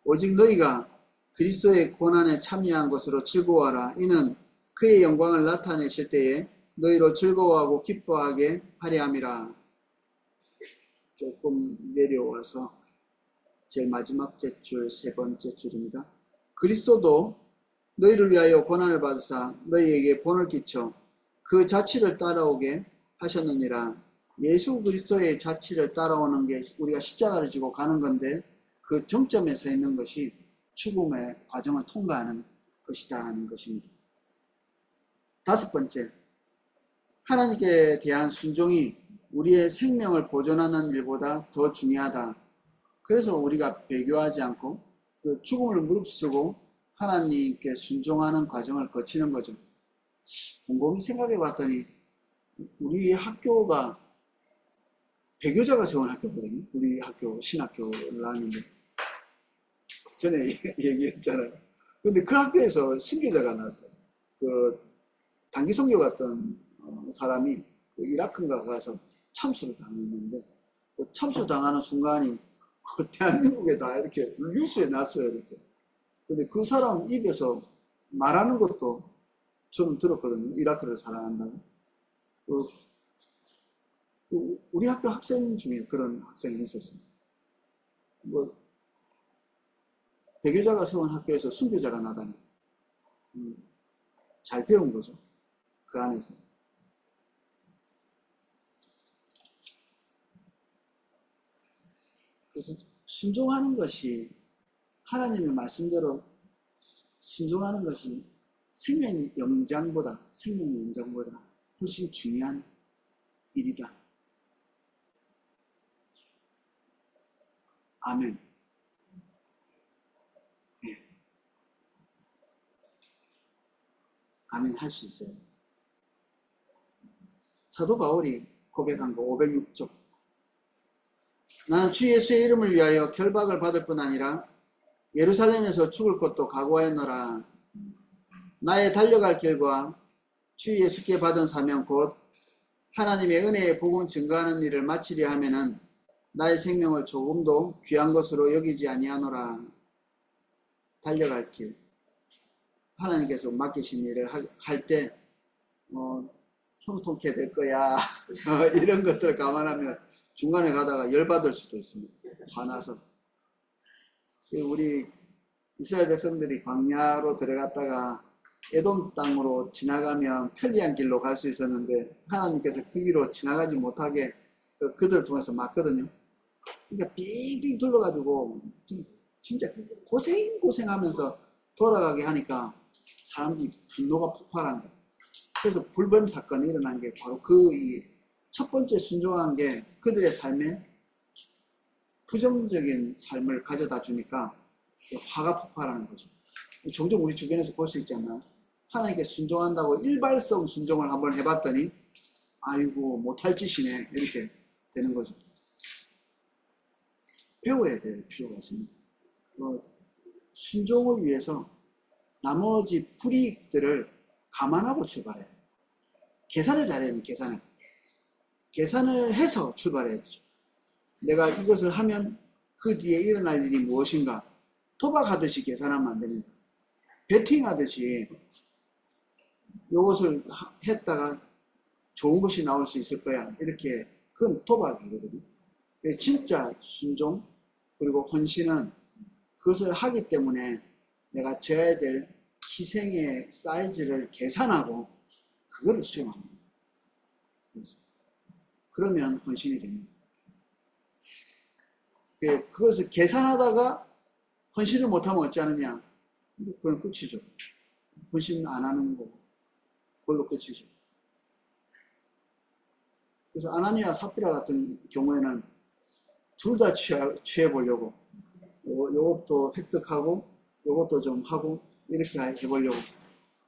오직 너희가 그리스도의 고난에 참여한 것으로 즐거워하라. 이는 그의 영광을 나타내실 때에 너희로 즐거워하고 기뻐하게 하려 함이라. 조금 내려와서 제일 마지막 줄, 세 번째 줄입니다. 그리스도도 너희를 위하여 고난을 받으사 너희에게 본을 끼쳐 그 자취를 따라오게 하셨느니라. 예수 그리스도의 자취를 따라오는 게 우리가 십자가를 지고 가는 건데 그 정점에 서 있는 것이 죽음의 과정을 통과하는 것이다 하는 것입니다. 다섯 번째, 하나님께 대한 순종이 우리의 생명을 보존하는 일보다 더 중요하다. 그래서 우리가 배교하지 않고 그 죽음을 무릅쓰고 하나님께 순종하는 과정을 거치는 거죠. 곰곰이 생각해 봤더니 우리 학교가 배교자가 세운 학교거든요. 우리 학교 신학교를 나왔는데 전에 얘기했잖아요. 근데 그 학교에서 순교자가 나왔어요. 그 단기 선교 갔던 사람이 그 이라크인가 가서 참수를 당했는데 그 참수 당하는 순간이 그 대한민국에 다 이렇게 뉴스에 났어요. 이렇게. 근데 그 사람 입에서 말하는 것도 좀 들었거든요. 이라크를 사랑한다고. 우리 학교 학생 중에 그런 학생이 있었어요. 뭐 배교자가 세운 학교에서 순교자가 나다니 잘 배운 거죠. 그 안에서. 그래서 순종하는 것이 하나님의 말씀대로 순종하는 것이 생명 연장보다 훨씬 중요한 일이다. 아멘. 네. 아멘 할 수 있어요. 사도 바울이 고백한 거 506쪽. 나는 주 예수의 이름을 위하여 결박을 받을 뿐 아니라 예루살렘에서 죽을 것도 각오하였노라. 나의 달려갈 길과 주 예수께 받은 사명 곧 하나님의 은혜의 복음 증거하는 일을 마치려 하면은 나의 생명을 조금도 귀한 것으로 여기지 아니하노라. 달려갈 길. 하나님께서 맡기신 일을 할 때 형통케 될 거야. 이런 것들을 감안하면 중간에 가다가 열받을 수도 있습니다. 화나서. 우리 이스라엘 백성들이 광야로 들어갔다가 에돔 땅으로 지나가면 편리한 길로 갈 수 있었는데 하나님께서 그 길로 지나가지 못하게 그들을 통해서 막거든요. 그러니까 빙빙 둘러가지고 진짜 고생하면서 돌아가게 하니까 사람들이 분노가 폭발한 거예요. 그래서 불뱀 사건이 일어난 게 바로 그 첫 번째 순종한 게 그들의 삶에 부정적인 삶을 가져다 주니까 화가 폭발하는 거죠. 종종 우리 주변에서 볼 수 있지 않나요? 하나님께 순종한다고 일발성 순종을 한번 해봤더니 아이고 못할 짓이네 이렇게 되는 거죠. 배워야 될 필요가 있습니다. 순종을 위해서 나머지 불이익들을 감안하고 출발해요. 계산을 잘해야 돼요. 계산을 해서 출발해야죠. 내가 이것을 하면 그 뒤에 일어날 일이 무엇인가 도박하듯이 계산하면 안 됩니다. 베팅하듯이 이것을 했다가 좋은 것이 나올 수 있을 거야 이렇게 그건 도박이거든요. 진짜 순종 그리고 헌신은 그것을 하기 때문에 내가 져야 될 희생의 사이즈를 계산하고 그거를 수용합니다. 그러면 헌신이 됩니다. 그것을 계산하다가 헌신을 못하면 어찌하느냐? 그건 끝이죠. 헌신 안 하는 거 그걸로 끝이죠. 그래서 아나니아 삽비라 같은 경우에는 둘 다 취해보려고 요것도 획득하고 요것도 좀 하고 이렇게 해보려고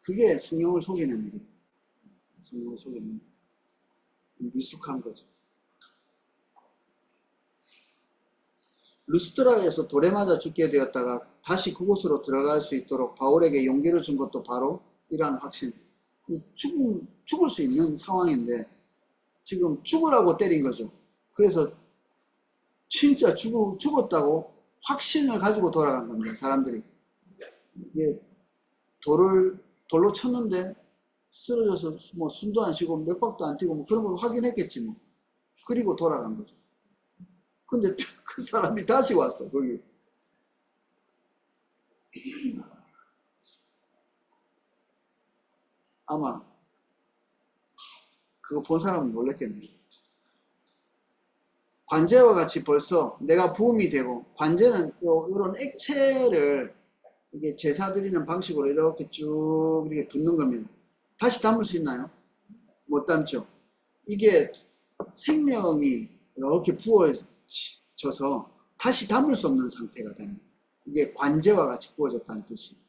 그게 성령을 속이는 일입니다. 성령을 속이는 미숙한 거죠. 루스드라에서 돌에 맞아 죽게 되었다가 다시 그곳으로 들어갈 수 있도록 바울에게 용기를 준 것도 바로 이러한 확신. 죽을 수 있는 상황인데 지금 죽으라고 때린 거죠. 그래서 진짜 죽었다고 확신을 가지고 돌아간 겁니다. 사람들이. 이게 돌로 쳤는데 쓰러져서 뭐 숨도 안 쉬고 몇 박도 안 뛰고 뭐 그런 걸 확인했겠지 뭐. 그리고 돌아간 거죠. 근데 그 사람이 다시 왔어 거기. 아마 그거 본 사람은 놀랬겠네요. 관제와 같이 벌써 내가 부음이 되고, 관제는 이런 액체를 이게 제사 드리는 방식으로 이렇게 쭉 이렇게 붓는 겁니다. 다시 담을 수 있나요? 못 담죠. 이게 생명이 이렇게 부어져서 다시 담을 수 없는 상태가 되는, 이게 관제와 같이 부어졌다는 뜻입니다.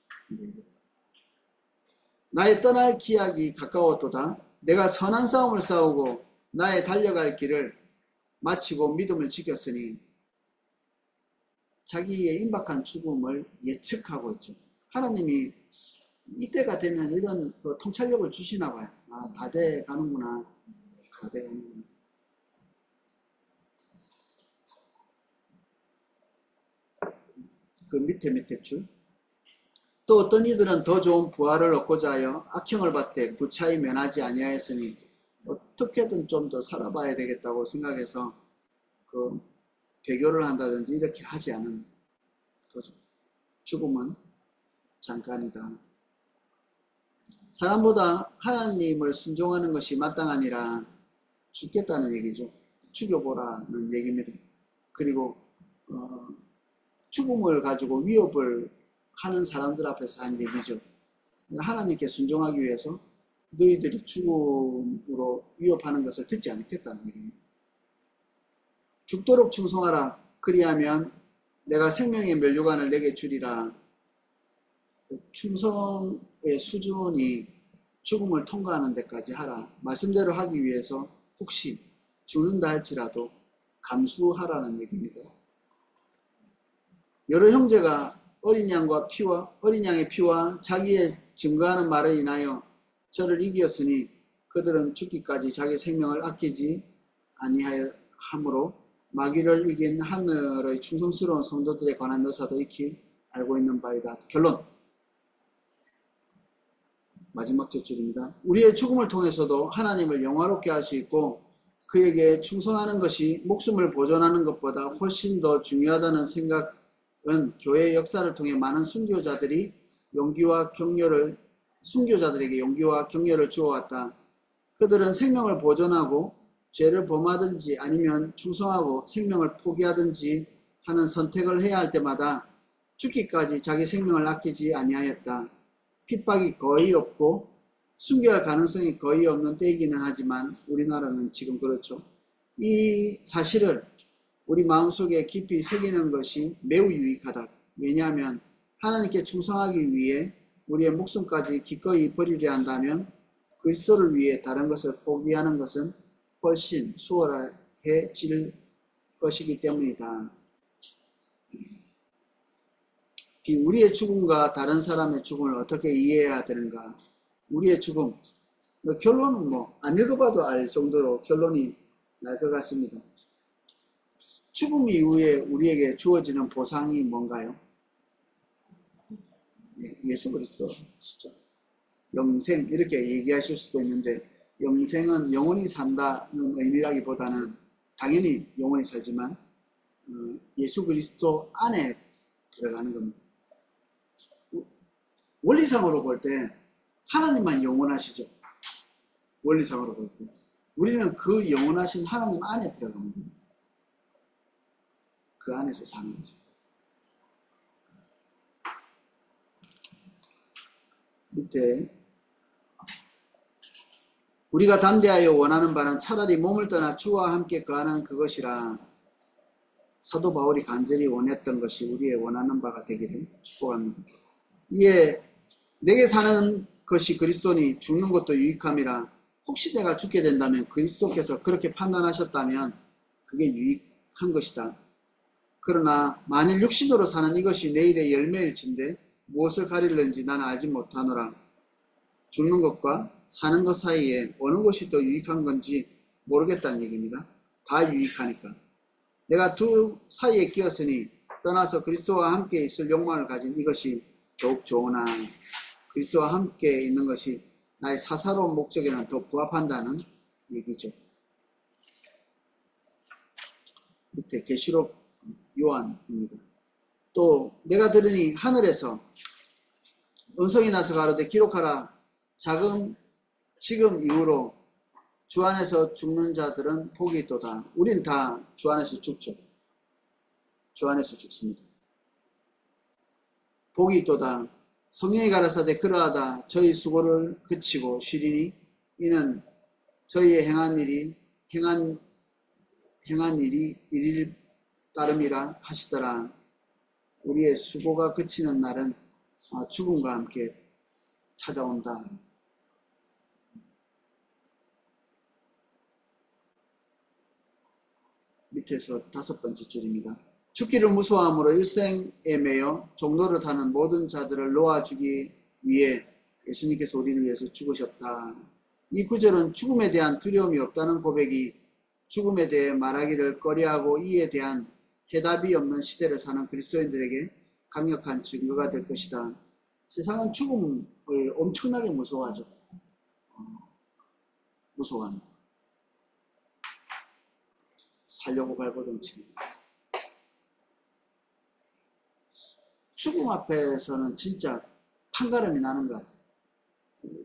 나의 떠날 기약이 가까웠도다. 내가 선한 싸움을 싸우고 나의 달려갈 길을 마치고 믿음을 지켰으니, 자기의 임박한 죽음을 예측하고 있죠. 하나님이 이때가 되면 이런 그 통찰력을 주시나 봐요. 아, 다 돼 가는구나. 다 돼 가는구나. 그 밑에 줄. 또 어떤 이들은 더 좋은 부활을 얻고자 하여 악형을 받되 구차히 면하지 아니하였으니, 어떻게든 좀 더 살아봐야 되겠다고 생각해서 그 배교를 한다든지 이렇게 하지 않은 거죠. 죽음은 잠깐이다. 사람보다 하나님을 순종하는 것이 마땅하니라. 죽겠다는 얘기죠. 죽여보라는 얘기입니다. 그리고 죽음을 가지고 위협을 하는 사람들 앞에서 한 얘기죠. 하나님께 순종하기 위해서 너희들이 죽음으로 위협하는 것을 듣지 않겠다는 얘기입니다. 죽도록 충성하라. 그리하면 내가 생명의 면류관을 내게 주리라. 충성의 수준이 죽음을 통과하는 데까지 하라. 말씀대로 하기 위해서 혹시 죽는다 할지라도 감수하라는 얘기입니다. 여러 형제가 어린 양의 피와 자기의 증거하는 말을 인하여 저를 이기었으니, 그들은 죽기까지 자기 생명을 아끼지 아니하므로 마귀를 이긴 하늘의 충성스러운 성도들에 관한 묘사도 익히 알고 있는 바이다. 결론. 마지막 째 줄입니다. 우리의 죽음을 통해서도 하나님을 영화롭게 할 수 있고, 그에게 충성하는 것이 목숨을 보존하는 것보다 훨씬 더 중요하다는 생각은 교회의 역사를 통해 많은 순교자들에게 용기와 격려를 주어왔다. 그들은 생명을 보존하고 죄를 범하든지 아니면 충성하고 생명을 포기하든지 하는 선택을 해야 할 때마다 죽기까지 자기 생명을 아끼지 아니하였다. 핍박이 거의 없고 순교할 가능성이 거의 없는 때이기는 하지만 우리나라는 지금 그렇죠. 이 사실을 우리 마음속에 깊이 새기는 것이 매우 유익하다. 왜냐하면 하나님께 충성하기 위해 우리의 목숨까지 기꺼이 버리려 한다면 그리스도를 위해 다른 것을 포기하는 것은 훨씬 수월해질 것이기 때문이다. 우리의 죽음과 다른 사람의 죽음을 어떻게 이해해야 되는가? 우리의 죽음, 결론은 안 읽어봐도 알 정도로 결론이 날 것 같습니다. 죽음 이후에 우리에게 주어지는 보상이 뭔가요? 예수 그리스도, 진짜 영생 이렇게 얘기하실 수도 있는데, 영생은 영원히 산다는 의미라기보다는 당연히 영원히 살지만 예수 그리스도 안에 들어가는 겁니다. 원리상으로 볼 때 하나님만 영원하시죠. 원리상으로 볼 때 우리는 그 영원하신 하나님 안에 들어가는 겁니다. 그 안에서 사는 거죠. 밑에 우리가 담대하여 원하는 바는 차라리 몸을 떠나 주와 함께 거하는 그것이라. 사도 바울이 간절히 원했던 것이 우리의 원하는 바가 되기를 축복합니다. 이에 내게 사는 것이 그리스도니 죽는 것도 유익함이라. 혹시 내가 죽게 된다면 그리스도께서 그렇게 판단하셨다면 그게 유익한 것이다. 그러나 만일 육신으로 사는 이것이 내일의 열매일진데 무엇을 가리는지 나는 알지 못하노라. 죽는 것과 사는 것 사이에 어느 것이 더 유익한 건지 모르겠다는 얘기입니다. 다 유익하니까. 내가 두 사이에 끼었으니 떠나서 그리스도와 함께 있을 욕망을 가진 이것이 더욱 좋으나 그리스도와 함께 있는 것이 나의 사사로운 목적에는 더 부합한다는 얘기죠. 밑에 계시록 요한입니다. 또 내가 들으니 하늘에서 음성이 나서 가로되 기록하라. 작은 지금 이후로 주 안에서 죽는 자들은 복이 있도다. 우린 다 주 안에서 죽죠. 주 안에서 죽습니다. 복이 있도다. 성령이 가라사대 그러하다. 저희 수고를 그치고 쉬리니 이는 저희의 행한 일이 일일 따름이라 하시더라. 우리의 수고가 그치는 날은 죽음과 함께 찾아온다. 밑에서 5번째 줄입니다. 죽기를 무서워함으로 일생에 매여 종노릇하는 모든 자들을 놓아주기 위해 예수님께서 우리를 위해서 죽으셨다. 이 구절은 죽음에 대한 두려움이 없다는 고백이 죽음에 대해 말하기를 꺼려하고 이에 대한 해답이 없는 시대를 사는 그리스도인들에게 강력한 증거가 될 것이다. 세상은 죽음을 엄청나게 무서워하죠. 무서워합니다. 살려고 발버둥치는. 죽음 앞에서는 진짜 판가름이 나는 것 같아요.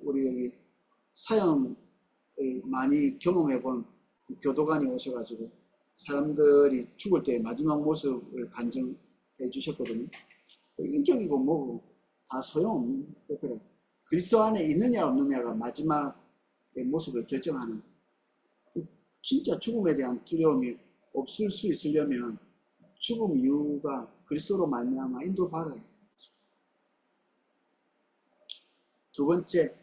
우리 여기 사형을 많이 경험해본 교도관이 오셔가지고 사람들이 죽을 때의 마지막 모습을 간증해 주셨거든요. 인격이고 뭐고 다 소용없는 거더라고요. 그리스도 안에 있느냐 없느냐가 마지막의 모습을 결정하는. 진짜 죽음에 대한 두려움이 없을 수 있으려면 죽음 이유가 그리스도로 말미암아 인도받아야 돼요. 두 번째,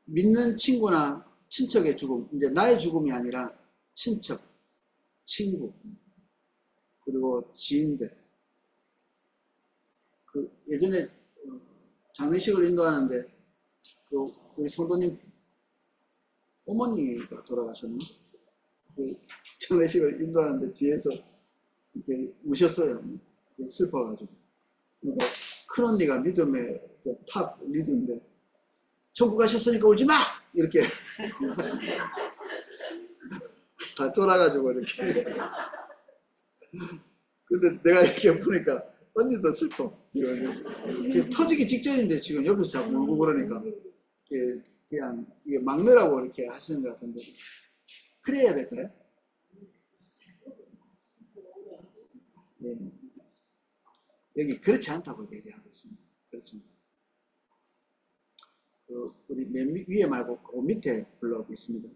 믿는 친구나 친척의 죽음. 이제 나의 죽음이 아니라 친척, 친구, 그리고 지인들. 예전에 장례식을 인도하는데 우리 성도님 어머니가 돌아가셨네. 장례식을 인도하는데 뒤에서 이렇게 우셨어요. 슬퍼가지고. 그러니까 큰언니가 믿음의 탑 리더인데 천국 가셨으니까 울지 마! 이렇게 다 돌아가지고 이렇게. 근데 내가 이렇게 보니까 언니도 슬퍼. 지금 터지기 직전인데 지금 옆에서 자꾸 울고 그러니까 그냥 이게 막느라고 이렇게 하시는 것 같은데 그래야 될까요? 예. 여기 그렇지 않다고 얘기하고 있습니다. 그렇지 않다. 우리 맨 위에 말고 그 밑에 불러오고 있습니다.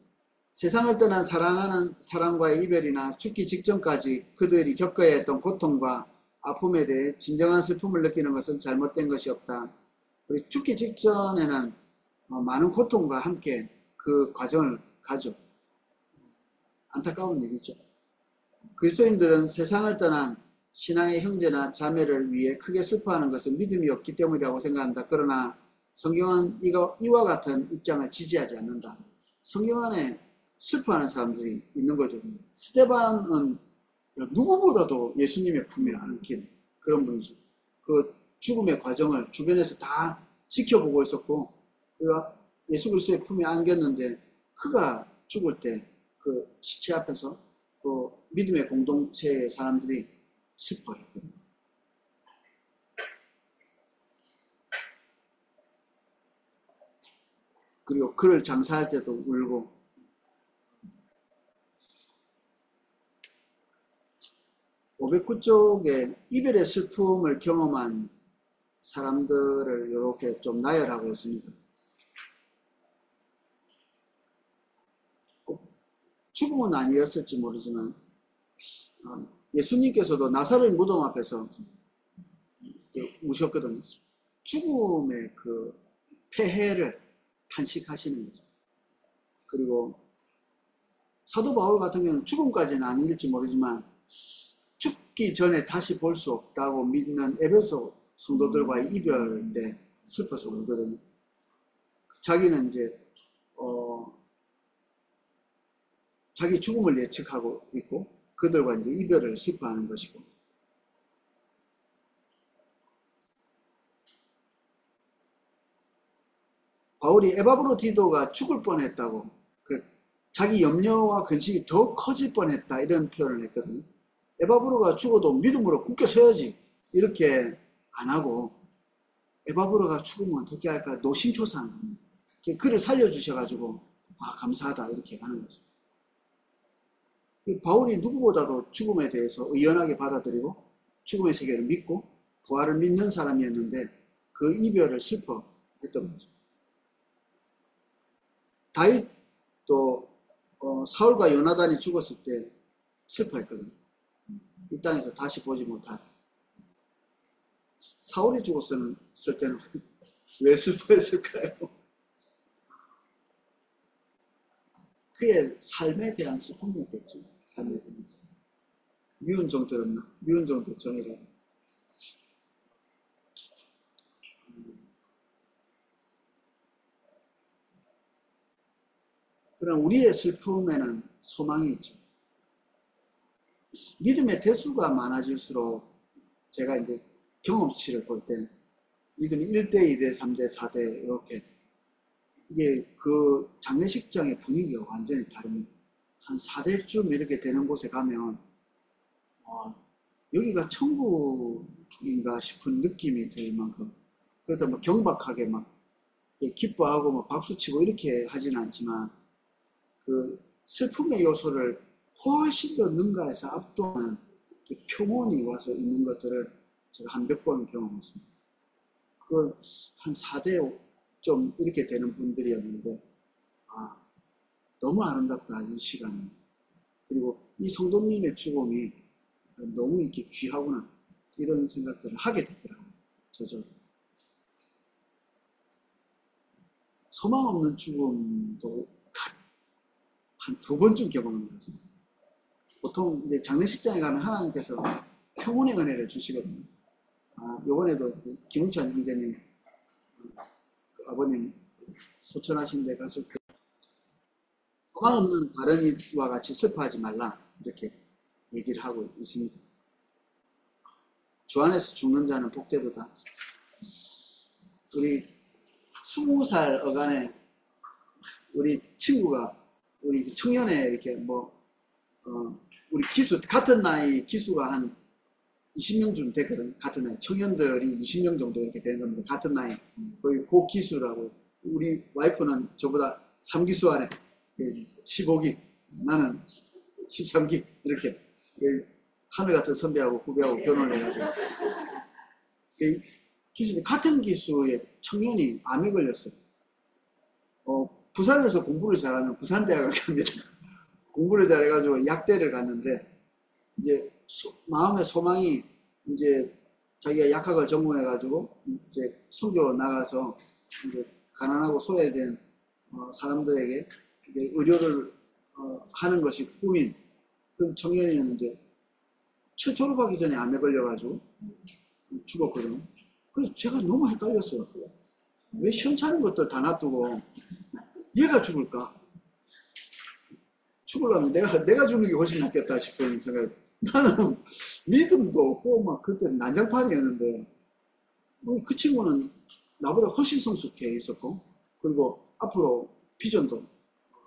세상을 떠난 사랑하는 사랑과의 이별이나 죽기 직전까지 그들이 겪어야 했던 고통과 아픔에 대해 진정한 슬픔을 느끼는 것은 잘못된 것이 없다. 우리 죽기 직전에는 많은 고통과 함께 그 과정을 가죠. 안타까운 일이죠. 그리스도인들은 세상을 떠난 신앙의 형제나 자매를 위해 크게 슬퍼하는 것은 믿음이 없기 때문이라고 생각한다. 그러나 성경은 이와 같은 입장을 지지하지 않는다. 성경 안에 슬퍼하는 사람들이 있는 거죠. 스데반은 누구보다도 예수님의 품에 안긴 그런 분이죠. 그 죽음의 과정을 주변에서 다 지켜보고 있었고, 그가 예수 그리스도의 품에 안겼는데, 그가 죽을 때 그 시체 앞에서 그 믿음의 공동체의 사람들이 슬퍼했거든요. 그리고 그를 장사할 때도 울고, 509쪽에 이별의 슬픔을 경험한 사람들을 이렇게 좀 나열하고 있습니다. 죽음은 아니었을지 모르지만 예수님께서도 나사로의 무덤 앞에서 우셨거든요. 죽음의 그 폐해를 탄식하시는 거죠. 그리고 사도 바울 같은 경우는 죽음까지는 아닐지 모르지만 죽기 전에 다시 볼 수 없다고 믿는 에베소 성도들과의 이별 때 슬퍼서 울거든요. 자기는 이제 자기 죽음을 예측하고 있고 그들과 이제 이별을 슬퍼하는 것이고, 바울이 에바브로디도가 죽을 뻔했다고, 자기 염려와 근심이 더 커질 뻔했다 이런 표현을 했거든요. 에바브로가 죽어도 믿음으로 굳게 서야지 이렇게 안 하고 에바브로가 죽으면 어떻게 할까 노심초사한 겁니다. 그를 살려주셔가지고 감사하다 이렇게 하는 거죠. 바울이 누구보다도 죽음에 대해서 의연하게 받아들이고 죽음의 세계를 믿고 부활을 믿는 사람이었는데 그 이별을 슬퍼했던 거죠. 다윗도 사울과 요나단이 죽었을 때 슬퍼했거든요. 이 땅에서 다시 보지 못한. 사울이 죽었을 때는 왜 슬퍼했을까요? 그의 삶에 대한 슬픔이었겠죠. 삶에 대한 슬픔. 미운 종 들었나? 미운 종도 정이라고. 그럼 우리의 슬픔에는 소망이 있죠. 믿음의 대수가 많아질수록 제가 이제 경험치를 볼 때 믿음이 1대, 2대, 3대, 4대 이렇게 이게 그 장례식장의 분위기가 완전히 다릅니다. 한 4대쯤 이렇게 되는 곳에 가면 여기가 천국인가 싶은 느낌이 들 만큼 그러다 뭐 경박하게 막 기뻐하고 뭐 박수치고 이렇게 하지는 않지만 그 슬픔의 요소를 훨씬 더 능가해서 압도하는 평온이 와서 있는 것들을 제가 한 몇 번 경험했습니다. 그 한 4대 좀 이렇게 되는 분들이었는데 너무 아름답다 이 시간이. 그리고 이 성도님의 죽음이 너무 이렇게 귀하구나 이런 생각들을 하게 되더라고요. 저절로. 소망 없는 죽음도 한 2번쯤 경험한 것 같습니다. 보통 이제 장례식장에 가면 하나님께서 평온의 은혜를 주시거든요. 요번에도 김웅찬 형제님 그 아버님 소천하신 데 갔을 때 소망 없는 다른 이와 같이 슬퍼하지 말라 이렇게 얘기를 하고 있습니다. 주 안에서 죽는 자는 복되도다. 우리 20살 어간에 우리 친구가 우리 청년에 이렇게 우리 기수 같은 나이 기수가 한 20명쯤 됐거든. 같은 나이 청년들이 20명 정도 이렇게 되는 겁니다. 같은 나이 거의 고기수라고. 우리 와이프는 저보다 3기수 안에 15기 나는 13기 이렇게 하늘 같은 선배하고 후배하고 결혼을 해가지고 기수 같은 기수의 청년이 암에 걸렸어요. 부산에서 공부를 잘하면 부산대학을 갑니다. 공부를 잘해가지고 약대를 갔는데 이제 마음의 소망이 이제 자기가 약학을 전공해가지고 이제 선교 나가서 이제 가난하고 소외된 사람들에게 의료를 하는 것이 꿈인 그 청년이었는데 졸업하기 전에 암에 걸려가지고 죽었거든요. 그래서 제가 너무 헷갈렸어요. 왜 시원찮은 것들 다 놔두고 얘가 죽을까? 죽으려면 내가 죽는 게 훨씬 낫겠다 싶은 생각이. 나는 믿음도 없고 막 그때 난장판이었는데 그 친구는 나보다 훨씬 성숙해 있었고 그리고 앞으로 비전도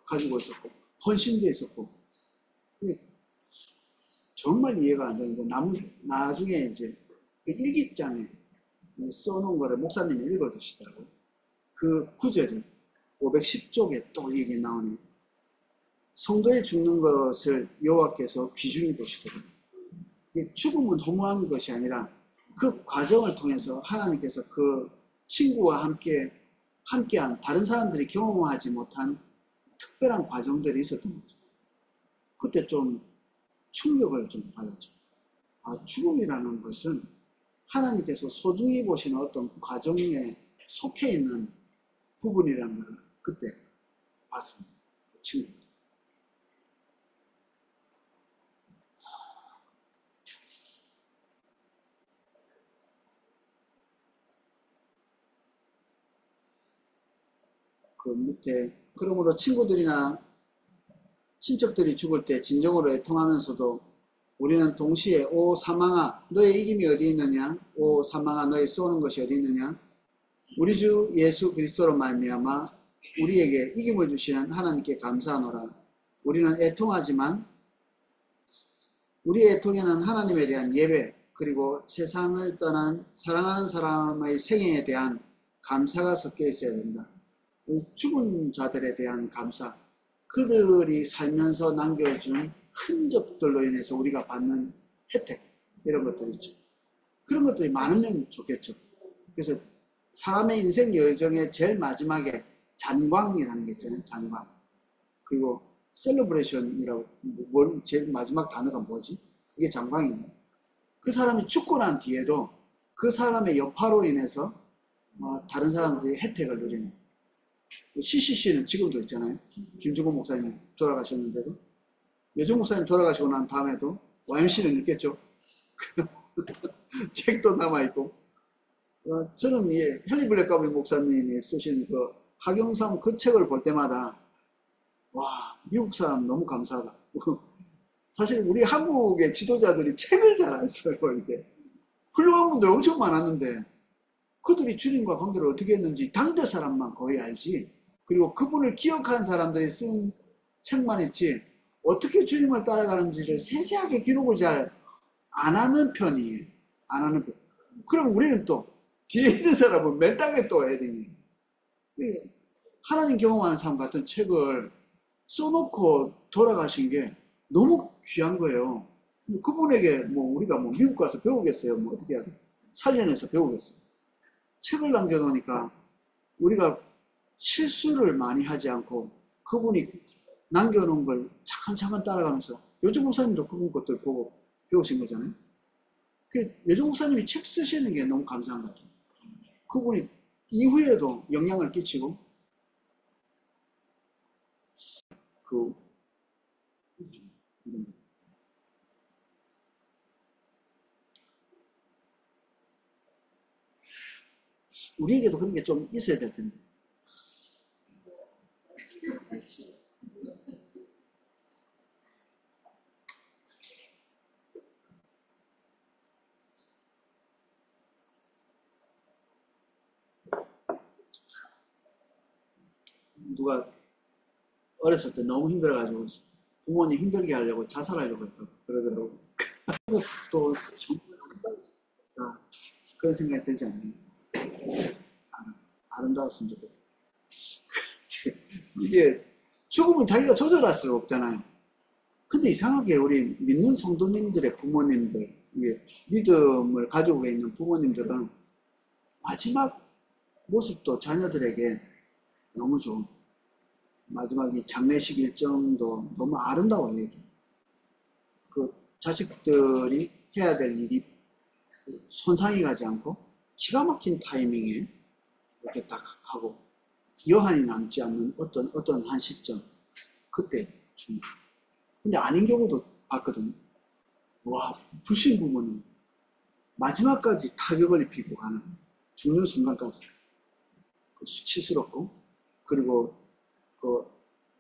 가지고 있었고 헌신돼 있었고 정말 이해가 안 되는데 나중에 이제 그 일기장에 써놓은 거를 목사님이 읽어주시더라고요. 그 구절이 510쪽에 또 이게 나오네요. 성도의 죽는 것을 여호와께서 귀중히 보시거든요. 죽음은 허무한 것이 아니라 그 과정을 통해서 하나님께서 그 친구와 함께한 다른 사람들이 경험하지 못한 특별한 과정들이 있었던 거죠. 그때 좀 충격을 좀 받았죠. 죽음이라는 것은 하나님께서 소중히 보시는 어떤 과정에 속해 있는 부분이라는 걸 그때 봤습니다. 그 친구. 그 밑에 그러므로 친구들이나 친척들이 죽을 때 진정으로 애통하면서도 우리는 동시에 오 사망아 너의 이김이 어디 있느냐 오 사망아 너의 쏘는 것이 어디 있느냐 우리 주 예수 그리스도로 말미암아 우리에게 이김을 주시는 하나님께 감사하노라. 우리는 애통하지만 우리의 애통에는 하나님에 대한 예배 그리고 세상을 떠난 사랑하는 사람의 생애에 대한 감사가 섞여 있어야 된다. 죽은 자들에 대한 감사, 그들이 살면서 남겨준 흔적들로 인해서 우리가 받는 혜택, 이런 것들 있죠. 그런 것들이 많으면 좋겠죠. 그래서 사람의 인생 여정의 제일 마지막에 잔광이라는 게 있잖아요. 잔광. 그리고 셀러브레이션이라고, 제일 마지막 단어가 뭐지? 그게 잔광이네. 그 사람이 죽고 난 뒤에도 그 사람의 여파로 인해서 다른 사람들이 혜택을 누리는. CCC는 지금도 있잖아요. 김중곤 목사님 돌아가셨는데도, 여정 목사님 돌아가시고 난 다음에도 YMC는 있겠죠. 책도 남아있고. 저는 헨리 블랙가비 목사님이 쓰신 그 하경상 그 책을 볼 때마다 와, 미국 사람 너무 감사하다. 사실 우리 한국의 지도자들이 책을 잘 안 써요. 이렇게 훌륭한 분들 엄청 많았는데 그들이 주님과 관계를 어떻게 했는지 당대 사람만 거의 알지. 그리고 그분을 기억한 사람들이 쓴 책만 있지 어떻게 주님을 따라가는지를 세세하게 기록을 잘 안 하는 편이에요. 안 하는 편. 그럼 우리는 또 뒤에 있는 사람은 맨 땅에 또 헤딩이. 하나님 경험하는 삶 같은 책을 써놓고 돌아가신 게 너무 귀한 거예요. 그분에게 우리가 미국 가서 배우겠어요? 어떻게 살려내서 배우겠어요? 책을 남겨놓으니까 우리가 실수를 많이 하지 않고 그분이 남겨놓은 걸 차근차근 따라가면서 요즘 목사님도 그분 것들 보고 배우신 거잖아요. 요즘 목사님이 책 쓰시는 게 너무 감사한 것 같아요. 그분이 이후에도 영향을 끼치고 우리에게도 그런 게 좀 있어야 될 텐데. 누가 어렸을 때 너무 힘들어가지고 부모님 힘들게 하려고 자살하려고 했다고 그러더라고요. 또 정말 그런 생각이 들지 않나요? 아름다웠으면 좋겠다. 이게 죽음은 자기가 조절할 수가 없잖아요. 근데 이상하게 우리 믿는 성도님들의 부모님들, 믿음을 가지고 있는 부모님들은 마지막 모습도 자녀들에게 너무 좋은, 마지막 이 장례식 일정도 너무 아름다워요. 이게. 그 자식들이 해야 될 일이 손상이 가지 않고 기가 막힌 타이밍에 이렇게 딱 하고 여한이 남지 않는 어떤 한 시점, 그때 좀. 근데 아닌 경우도 봤거든요. 와, 불신 부모님 마지막까지 타격을 입히고 가는, 죽는 순간까지 수치스럽고, 그리고 그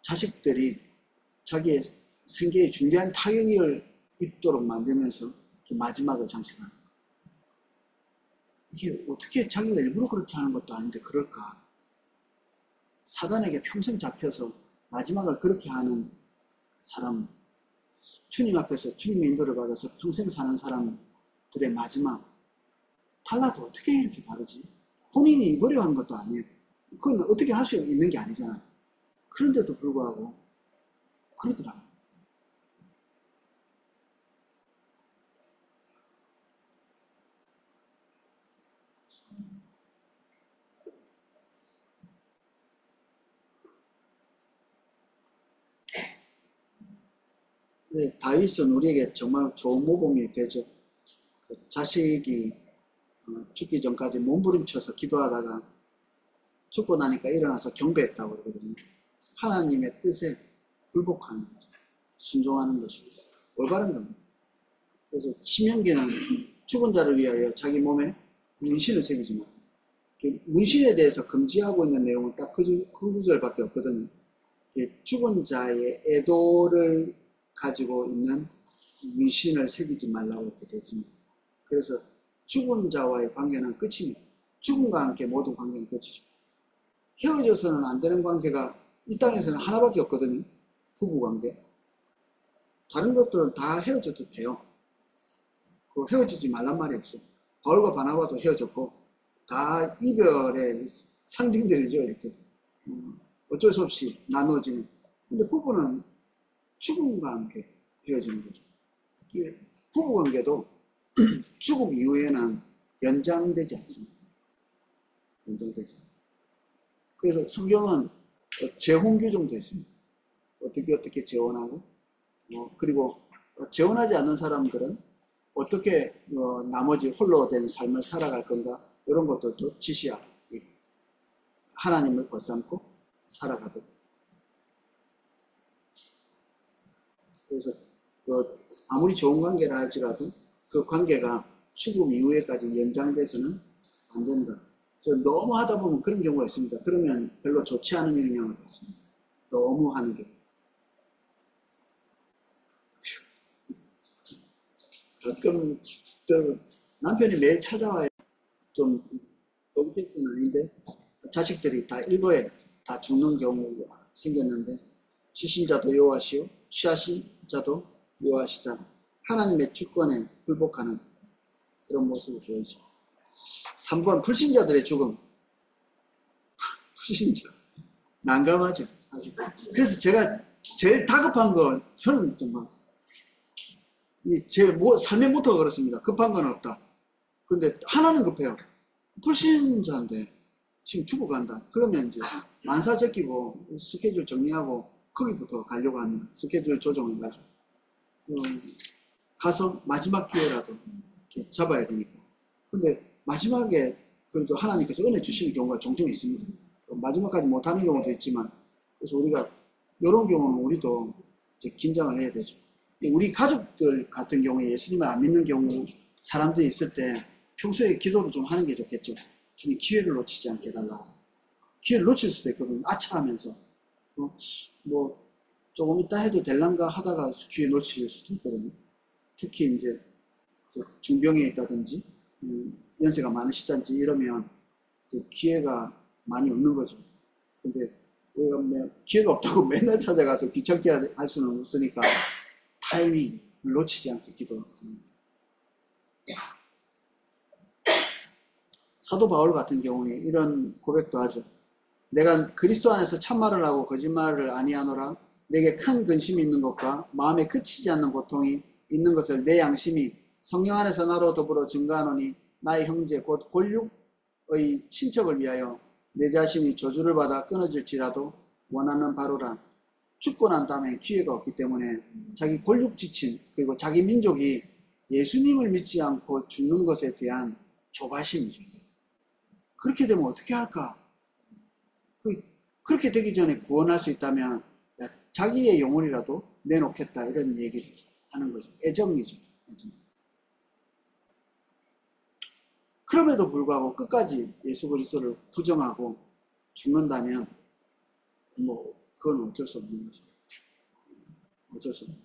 자식들이 자기의 생계에 중대한 타격을 입도록 만들면서 마지막을 장식하는. 이게 어떻게 자기가 일부러 그렇게 하는 것도 아닌데 그럴까? 사단에게 평생 잡혀서 마지막을 그렇게 하는 사람, 주님 앞에서 주님의 인도를 받아서 평생 사는 사람들의 마지막 달라도 어떻게 이렇게 다르지? 본인이 노력한 것도 아니에요. 그건 어떻게 할 수 있는 게 아니잖아. 그런데도 불구하고 그러더라고요. 네, 다윗은 우리에게 정말 좋은 모범이 되죠. 그 자식이 죽기 전까지 몸부림쳐서 기도하다가 죽고 나니까 일어나서 경배했다고 그러거든요. 하나님의 뜻에 굴복하는 거죠. 순종하는 것입니다. 올바른 겁니다. 그래서 신명기는 죽은 자를 위하여 자기 몸에 문신을 새기지만, 문신에 대해서 금지하고 있는 내용은 딱 그 구절밖에 없거든요. 죽은 자의 애도를 가지고 있는 문신을 새기지 말라고 이렇게 되어 있습니다. 그래서 죽은 자와의 관계는 끝입니다. 죽음과 함께 모든 관계는 끝이죠. 헤어져서는 안 되는 관계가 이 땅에서는 하나밖에 없거든요. 부부관계. 다른 것들은 다 헤어져도 돼요. 그 헤어지지 말란 말이 없어요. 바울과 바나바도 헤어졌고 다 이별의 상징들이죠. 이렇게 어쩔 수 없이 나누어지는. 근데 부부는 죽음과 함께 헤어지는 거죠. 부부관계도 죽음 이후에는 연장되지 않습니다. 연장되지 않습니다. 그래서 성경은 재혼 규정도 있습니다. 어떻게 재혼하고, 그리고 재혼하지 않는 사람들은 어떻게 나머지 홀로 된 삶을 살아갈 건가, 이런 것들도 지시하고 하나님을 벗삼고 살아가도록. 그래서 아무리 좋은 관계라 할지라도 그 관계가 죽음 이후에까지 연장돼서는 안 된다. 너무 하다 보면 그런 경우가 있습니다. 그러면 별로 좋지 않은 영향을 받습니다. 너무 하는 게. 가끔 남편이 매일 찾아와요. 좀 넘칠 건 아닌데 자식들이 다 일거에 다 죽는 경우가 생겼는데, 취신자도 여호와시요 취하신 자도 여호와시다. 하나님의 주권에 굴복하는 그런 모습을 보여줘. 3번 불신자들의 죽음. 불신자 난감하죠 사실. 그래서 제가 제일 다급한 건, 저는 정말 제 삶의 모토가 그렇습니다. 급한 건 없다. 근데 하나는 급해요. 불신자인데 지금 죽어간다. 그러면 이제 만사 제끼고 스케줄 정리하고 거기부터 가려고 합니다. 스케줄 조정해가지고 가서 마지막 기회라도 이렇게 잡아야 되니까. 근데 마지막에 그래도 하나님께서 은혜 주시는 경우가 종종 있습니다. 마지막까지 못하는 경우도 있지만, 그래서 우리가 이런 경우는 우리도 이제 긴장을 해야 되죠. 우리 가족들 같은 경우에 예수님을 안 믿는 경우 사람들이 있을 때 평소에 기도를 좀 하는 게 좋겠죠. 주님 기회를 놓치지 않게 해달라. 기회를 놓칠 수도 있거든요. 아차 하면서 뭐 조금 있다 해도 될란가 하다가 기회 놓칠 수도 있거든요. 특히 이제 중병에 있다든지 연세가 많으시다든지 이러면 기회가 많이 없는 거죠. 근데 우리가 기회가 없다고 맨날 찾아가서 귀찮게 할 수는 없으니까 타이밍을 놓치지 않게 기도하는 거예요. 사도 바울 같은 경우에 이런 고백도 하죠. 내가 그리스도 안에서 참말을 하고 거짓말을 아니하노라. 내게 큰 근심이 있는 것과 마음에 그치지 않는 고통이 있는 것을 내 양심이 성령 안에서 나로 더불어 증거하노니, 나의 형제 곧 골육의 친척을 위하여 내 자신이 저주를 받아 끊어질지라도 원하는 바로라. 죽고 난 다음에 기회가 없기 때문에 자기 골육 지친, 그리고 자기 민족이 예수님을 믿지 않고 죽는 것에 대한 조바심이죠. 그렇게 되면 어떻게 할까? 그렇게 되기 전에 구원할 수 있다면 자기의 영혼이라도 내놓겠다, 이런 얘기를 하는 거죠. 애정이죠. 애정. 그럼에도 불구하고 끝까지 예수 그리스도를 부정하고 죽는다면 그건 어쩔 수 없는 거죠. 어쩔 수 없는.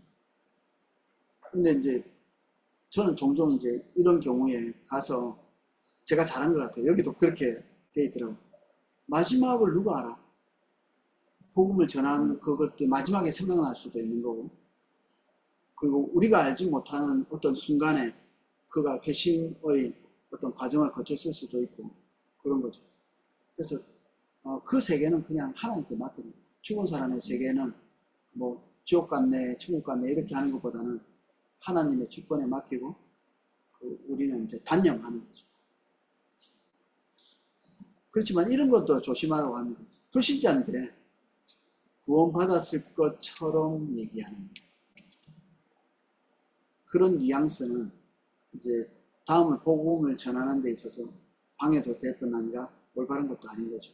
근데 이제 저는 종종 이제 이런 경우에 가서 제가 잘한 것 같아요. 여기도 그렇게 돼 있더라고요. 마지막을 누가 알아? 복음을 전하는 그것도 마지막에 생각날 수도 있는 거고, 그리고 우리가 알지 못하는 어떤 순간에 그가 회심의 어떤 과정을 거쳤을 수도 있고, 그런 거죠. 그래서 그 세계는 그냥 하나님께 맡깁니다. 죽은 사람의 세계는 지옥 갔네, 천국 갔네 이렇게 하는 것보다는 하나님의 주권에 맡기고 우리는 이제 단념하는 거죠. 그렇지만 이런 것도 조심하라고 합니다. 불신자인데 구원받았을 것처럼 얘기하는 거예요. 그런 뉘앙스는 이제 다음을 복음을 전하는 데 있어서 방해도 될 뿐 아니라 올바른 것도 아닌 거죠.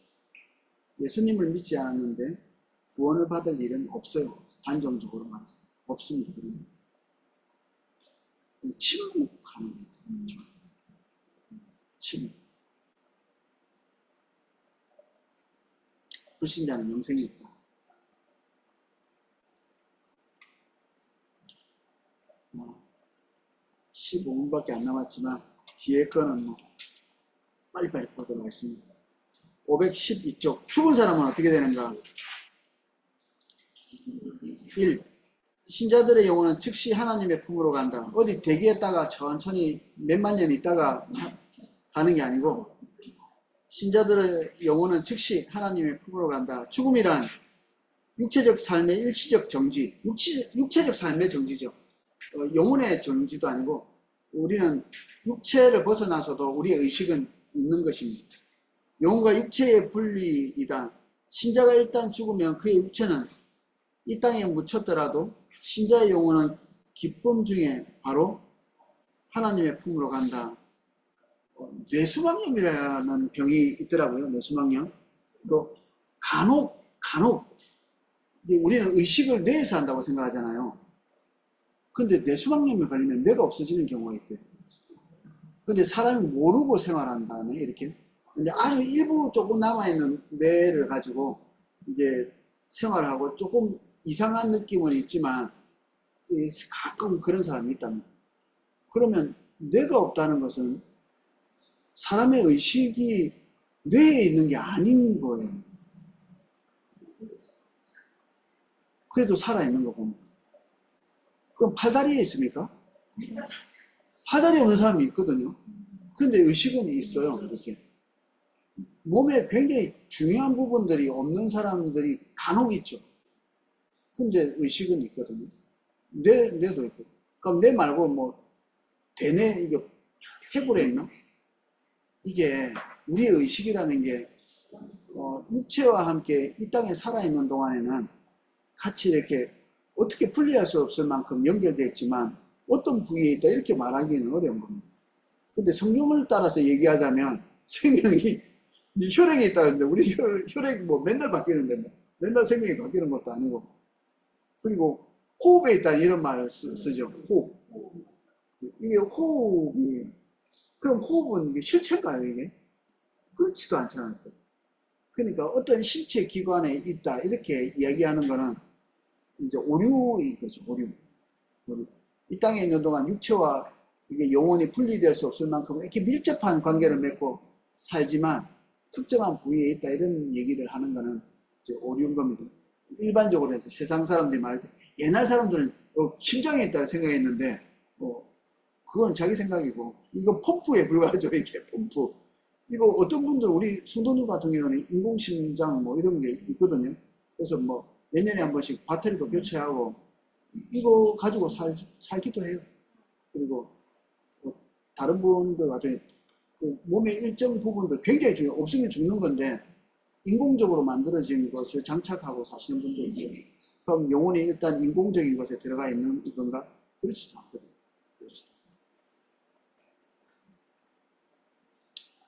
예수님을 믿지 않았는데 구원을 받을 일은 없어요. 단정적으로 말해서 없습니다. 그러면 침묵하는 게 있죠. 침묵. 불신자는 영생이 없다. 15분밖에 안 남았지만 뒤에 거는 빨리빨리 보도록 하겠습니다. 512쪽. 죽은 사람은 어떻게 되는가? 1. 신자들의 영혼은 즉시 하나님의 품으로 간다. 어디 대기했다가 천천히 몇만 년 있다가 가는 게 아니고 신자들의 영혼은 즉시 하나님의 품으로 간다. 죽음이란 육체적 삶의 일시적 정지, 육체적 삶의 정지죠. 영혼의 정지도 아니고 우리는 육체를 벗어나서도 우리의 의식은 있는 것입니다. 영혼과 육체의 분리이다. 신자가 일단 죽으면 그의 육체는 이 땅에 묻혔더라도 신자의 영혼은 기쁨 중에 바로 하나님의 품으로 간다. 뇌수막염이라는 병이 있더라고요. 뇌수막염. 간혹 우리는 의식을 뇌에서 한다고 생각하잖아요. 근데 뇌수막염에 걸리면 뇌가 없어지는 경우가 있대요. 근데 사람이 모르고 생활한다네, 이렇게. 근데 아주 일부 조금 남아있는 뇌를 가지고 이제 생활하고 조금 이상한 느낌은 있지만 가끔 그런 사람이 있답니다. 그러면 뇌가 없다는 것은 사람의 의식이 뇌에 있는 게 아닌 거예요. 그래도 살아있는 거 보면. 그럼 팔다리에 있습니까? 팔다리 없는 사람이 있거든요. 근데 의식은 있어요, 이렇게. 몸에 굉장히 중요한 부분들이 없는 사람들이 간혹 있죠. 근데 의식은 있거든요. 뇌도 있고. 그럼 뇌 말고 뭐, 대뇌, 이게 해골에 있나? 이게 우리의 의식이라는 게 육체와 함께 이 땅에 살아있는 동안에는 같이 이렇게 어떻게 분리할 수 없을 만큼 연결되어 있지만 어떤 부위에 있다 이렇게 말하기는 어려운 겁니다. 근데 성경을 따라서 얘기하자면 생명이 혈액에 있다는데 우리 혈액이 뭐 맨날 바뀌는데 뭐 맨날 생명이 바뀌는 것도 아니고, 그리고 호흡에 있다 이런 말을 쓰죠. 호흡. 이게 호흡이, 그럼 호흡은 이게 실체인가요, 이게? 그렇지도 않잖아요. 그러니까 어떤 신체 기관에 있다 이렇게 이야기하는 거는 이제 오류인 거죠. 오류. 이 땅에 있는 동안 육체와 이게 영혼이 분리될 수 없을 만큼 이렇게 밀접한 관계를 맺고 살지만 특정한 부위에 있다 이런 얘기를 하는 거는 이제 오류인 겁니다. 일반적으로 이제 세상 사람들이 말할 때 옛날 사람들은 심장에 있다고 생각했는데 그건 자기 생각이고, 이거 펌프에 불과하죠. 이게 펌프. 이거 어떤 분들, 우리 성도님 같은 경우는 인공심장 뭐 이런 게 있거든요. 그래서 뭐 몇 년에 한 번씩 배터리도 교체하고 이거 가지고 살기도 해요. 그리고 다른 분들 같은 그 몸의 일정 부분들 굉장히 중요해요. 없으면 죽는 건데 인공적으로 만들어진 것을 장착하고 사시는 분도 있어요. 그럼 영혼이 일단 인공적인 것에 들어가 있는 건가? 그렇지도 않거든요. 그렇지도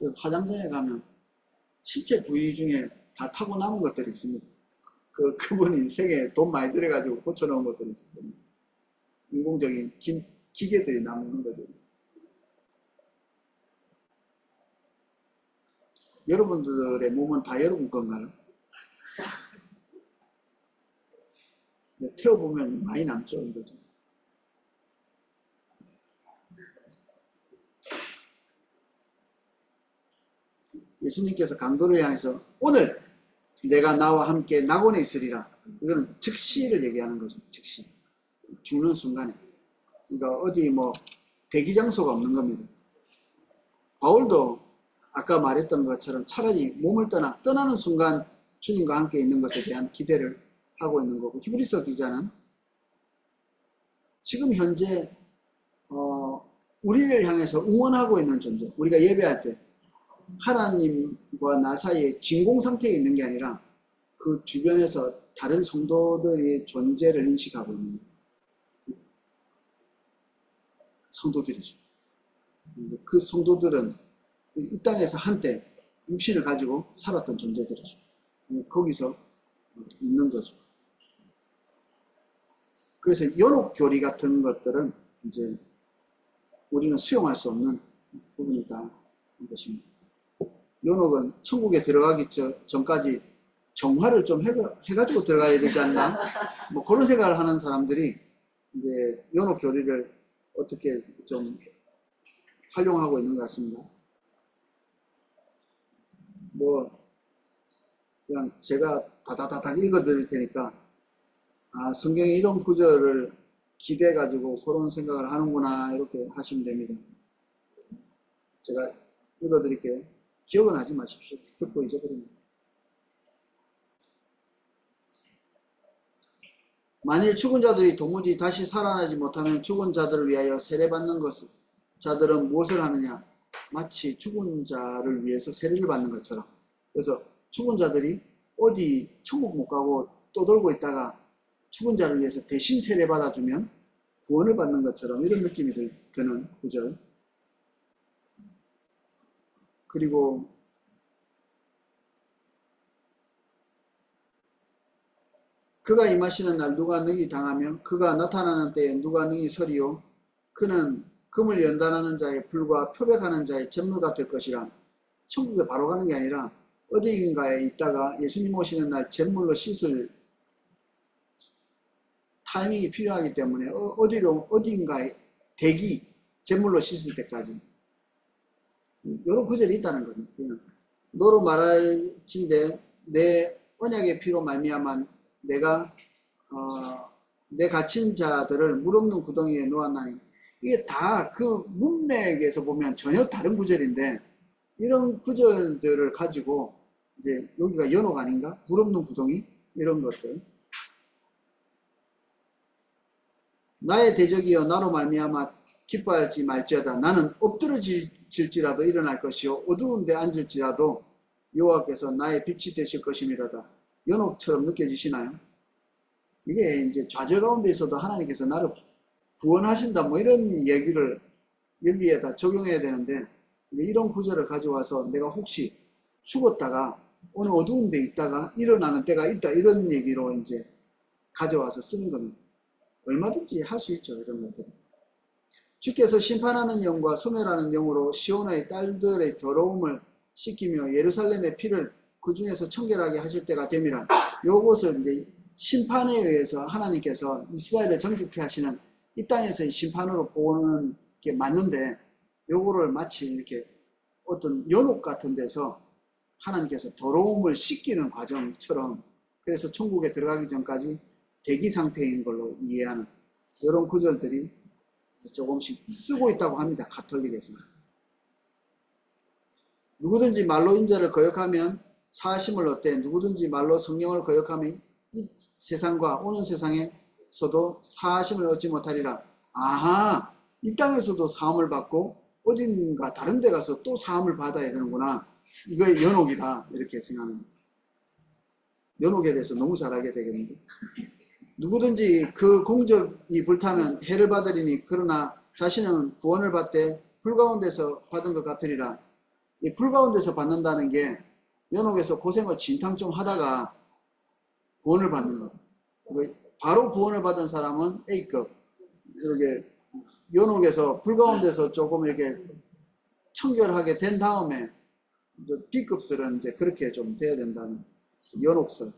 않아요. 화장장에 가면 신체 부위 중에 다 타고 남은 것들이 있습니다. 그분이 세계에 돈 많이 들여가지고 고쳐놓은 것들이 있거든요. 인공적인 기계들이 남는 거죠. 여러분들의 몸은 다 여러분 건가요? 네, 태워보면 많이 남죠, 이거죠. 예수님께서 강도를 향해서 오늘 내가 나와 함께 낙원에 있으리라. 이거는 즉시를 얘기하는 거죠. 즉시. 죽는 순간에. 그러니까 어디 뭐 대기장소가 없는 겁니다. 바울도 아까 말했던 것처럼 차라리 몸을 떠나는 순간 주님과 함께 있는 것에 대한 기대를 하고 있는 거고, 히브리서 기자는 지금 현재 우리를 향해서 응원하고 있는 존재, 우리가 예배할 때 하나님과 나 사이에 진공 상태에 있는 게 아니라 그 주변에서 다른 성도들의 존재를 인식하고 있는 거예요. 성도들이죠. 그 성도들은 이 땅에서 한때 육신을 가지고 살았던 존재들이죠. 거기서 있는 거죠. 그래서 연옥 교리 같은 것들은 이제 우리는 수용할 수 없는 부분이다 것입니다. 연옥은 천국에 들어가기 전까지 정화를 좀 해가지고 들어가야 되지 않나? 뭐 그런 생각을 하는 사람들이 이제 연옥 교리를 어떻게 좀 활용하고 있는 것 같습니다. 뭐 그냥 제가 다다다닥 읽어 드릴 테니까 성경에 이런 구절을 기대 가지고 그런 생각을 하는구나 이렇게 하시면 됩니다. 제가 읽어 드릴게요. 기억은 하지 마십시오. 듣고 잊어버립니다. 만일 죽은 자들이 도무지 다시 살아나지 못하면 죽은 자들을 위하여 세례받는 것을 자들은 무엇을 하느냐? 마치 죽은 자를 위해서 세례를 받는 것처럼. 그래서 죽은 자들이 어디 천국 못 가고 떠돌고 있다가 죽은 자를 위해서 대신 세례 받아주면 구원을 받는 것처럼 이런 느낌이 드는 구절. 그리고 그가 임하시는 날 누가 능히 당하며 그가 나타나는 때에 누가 능히 서리요. 그는 금을 연단하는 자의 불과 표백하는 자의 잿물 같을 것이라. 천국에 바로 가는 게 아니라 어디인가에 있다가 예수님 오시는 날 잿물로 씻을 타이밍이 필요하기 때문에 어디인가에 대기, 잿물로 씻을 때까지. 이런 구절이 있다는 겁니다. 너로 말할진대 내 언약의 피로 말미암아 내가 내 갇힌 자들을 물 없는 구덩이에 놓았나니. 이게 다 그 문맥에서 보면 전혀 다른 구절인데 이런 구절들을 가지고 이제 여기가 연옥 아닌가? 물 없는 구덩이? 이런 것들. 나의 대적이여 나로 말미암아 기뻐하지 말지어다. 나는 엎드러질지라도 일어날 것이요 어두운 데 앉을지라도 여호와께서 나의 빛이 되실 것임이로다. 연옥처럼 느껴지시나요? 이게 이제 좌절 가운데 있어도 하나님께서 나를 구원하신다 뭐 이런 얘기를 여기에다 적용해야 되는데 이런 구절을 가져와서 내가 혹시 죽었다가 어느 어두운 데 있다가 일어나는 때가 있다 이런 얘기로 이제 가져와서 쓰는 겁니다. 얼마든지 할 수 있죠, 이런 것들. 주께서 심판하는 영과 소멸하는 영으로 시온의 딸들의 더러움을 씻기며 예루살렘의 피를 그 중에서 청결하게 하실 때가 됨이라. 요것을 이제 심판에 의해서 하나님께서 이스라엘을 정직케 하시는 이 땅에서의 심판으로 보는 게 맞는데, 요거를 마치 이렇게 어떤 연옥 같은 데서 하나님께서 더러움을 씻기는 과정처럼, 그래서 천국에 들어가기 전까지 대기 상태인 걸로 이해하는 이런 구절들이 조금씩 쓰고 있다고 합니다. 가톨릭에서는. 누구든지 말로 인자를 거역하면 사하심을 얻되 누구든지 말로 성령을 거역하면 이 세상과 오는 세상에서도 사하심을 얻지 못하리라. 아하, 이 땅에서도 사함을 받고 어딘가 다른 데 가서 또 사함을 받아야 되는구나. 이거의 연옥이다, 이렇게 생각합니다. 연옥에 대해서 너무 잘 알게 되겠는데, 누구든지 그 공적이 불타면 해를 받으리니 그러나 자신은 구원을 받되 불 가운데서 받은 것 같으리라. 이 불 가운데서 받는다는 게 연옥에서 고생을 진탕 좀 하다가 구원을 받는 것. 바로 구원을 받은 사람은 A급, 이렇게 연옥에서 불 가운데서 조금 이렇게 청결하게 된 다음에 B급들은 이제 그렇게 좀 돼야 된다는 연옥설.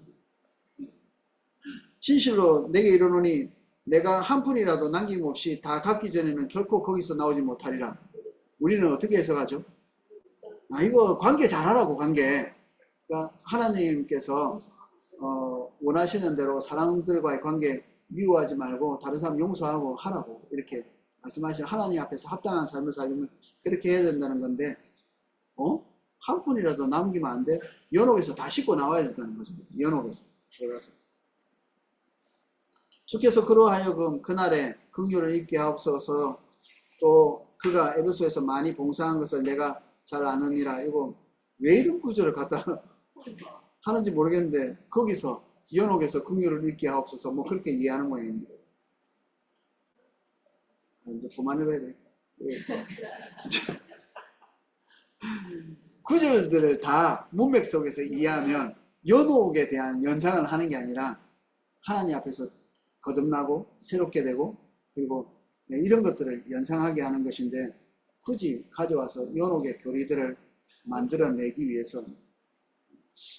진실로 내게 이르노니 내가 한 푼이라도 남김없이 다 갚기 전에는 결코 거기서 나오지 못하리라. 우리는 어떻게 해석하죠? 이거 관계 잘하라고, 관계. 그러니까 하나님께서 원하시는 대로 사람들과의 관계 미워하지 말고 다른 사람 용서하고 하라고 이렇게 말씀하시는, 하나님 앞에서 합당한 삶을 살려면 그렇게 해야 된다는 건데, 한 푼이라도 남기면 안 돼? 연옥에서 다 씻고 나와야 된다는 거죠. 연옥에서 들어가서. 주께서 그로 하여금 그날에 긍휼을 입게 하옵소서. 또 그가 에베소에서 많이 봉사한 것을 내가 잘 아느니라. 이거 왜 이런 구절을 갖다 하는지 모르겠는데 거기서 연옥에서 긍휼을 입게 하옵소서 뭐 그렇게 이해하는 모양입니다. 이제 그만해봐야 돼. 예. 구절들을 다 문맥 속에서 이해하면 연옥에 대한 연상을 하는 게 아니라 하나님 앞에서 거듭나고 새롭게 되고 그리고 이런 것들을 연상하게 하는 것인데, 굳이 가져와서 연옥의 교리들을 만들어내기 위해서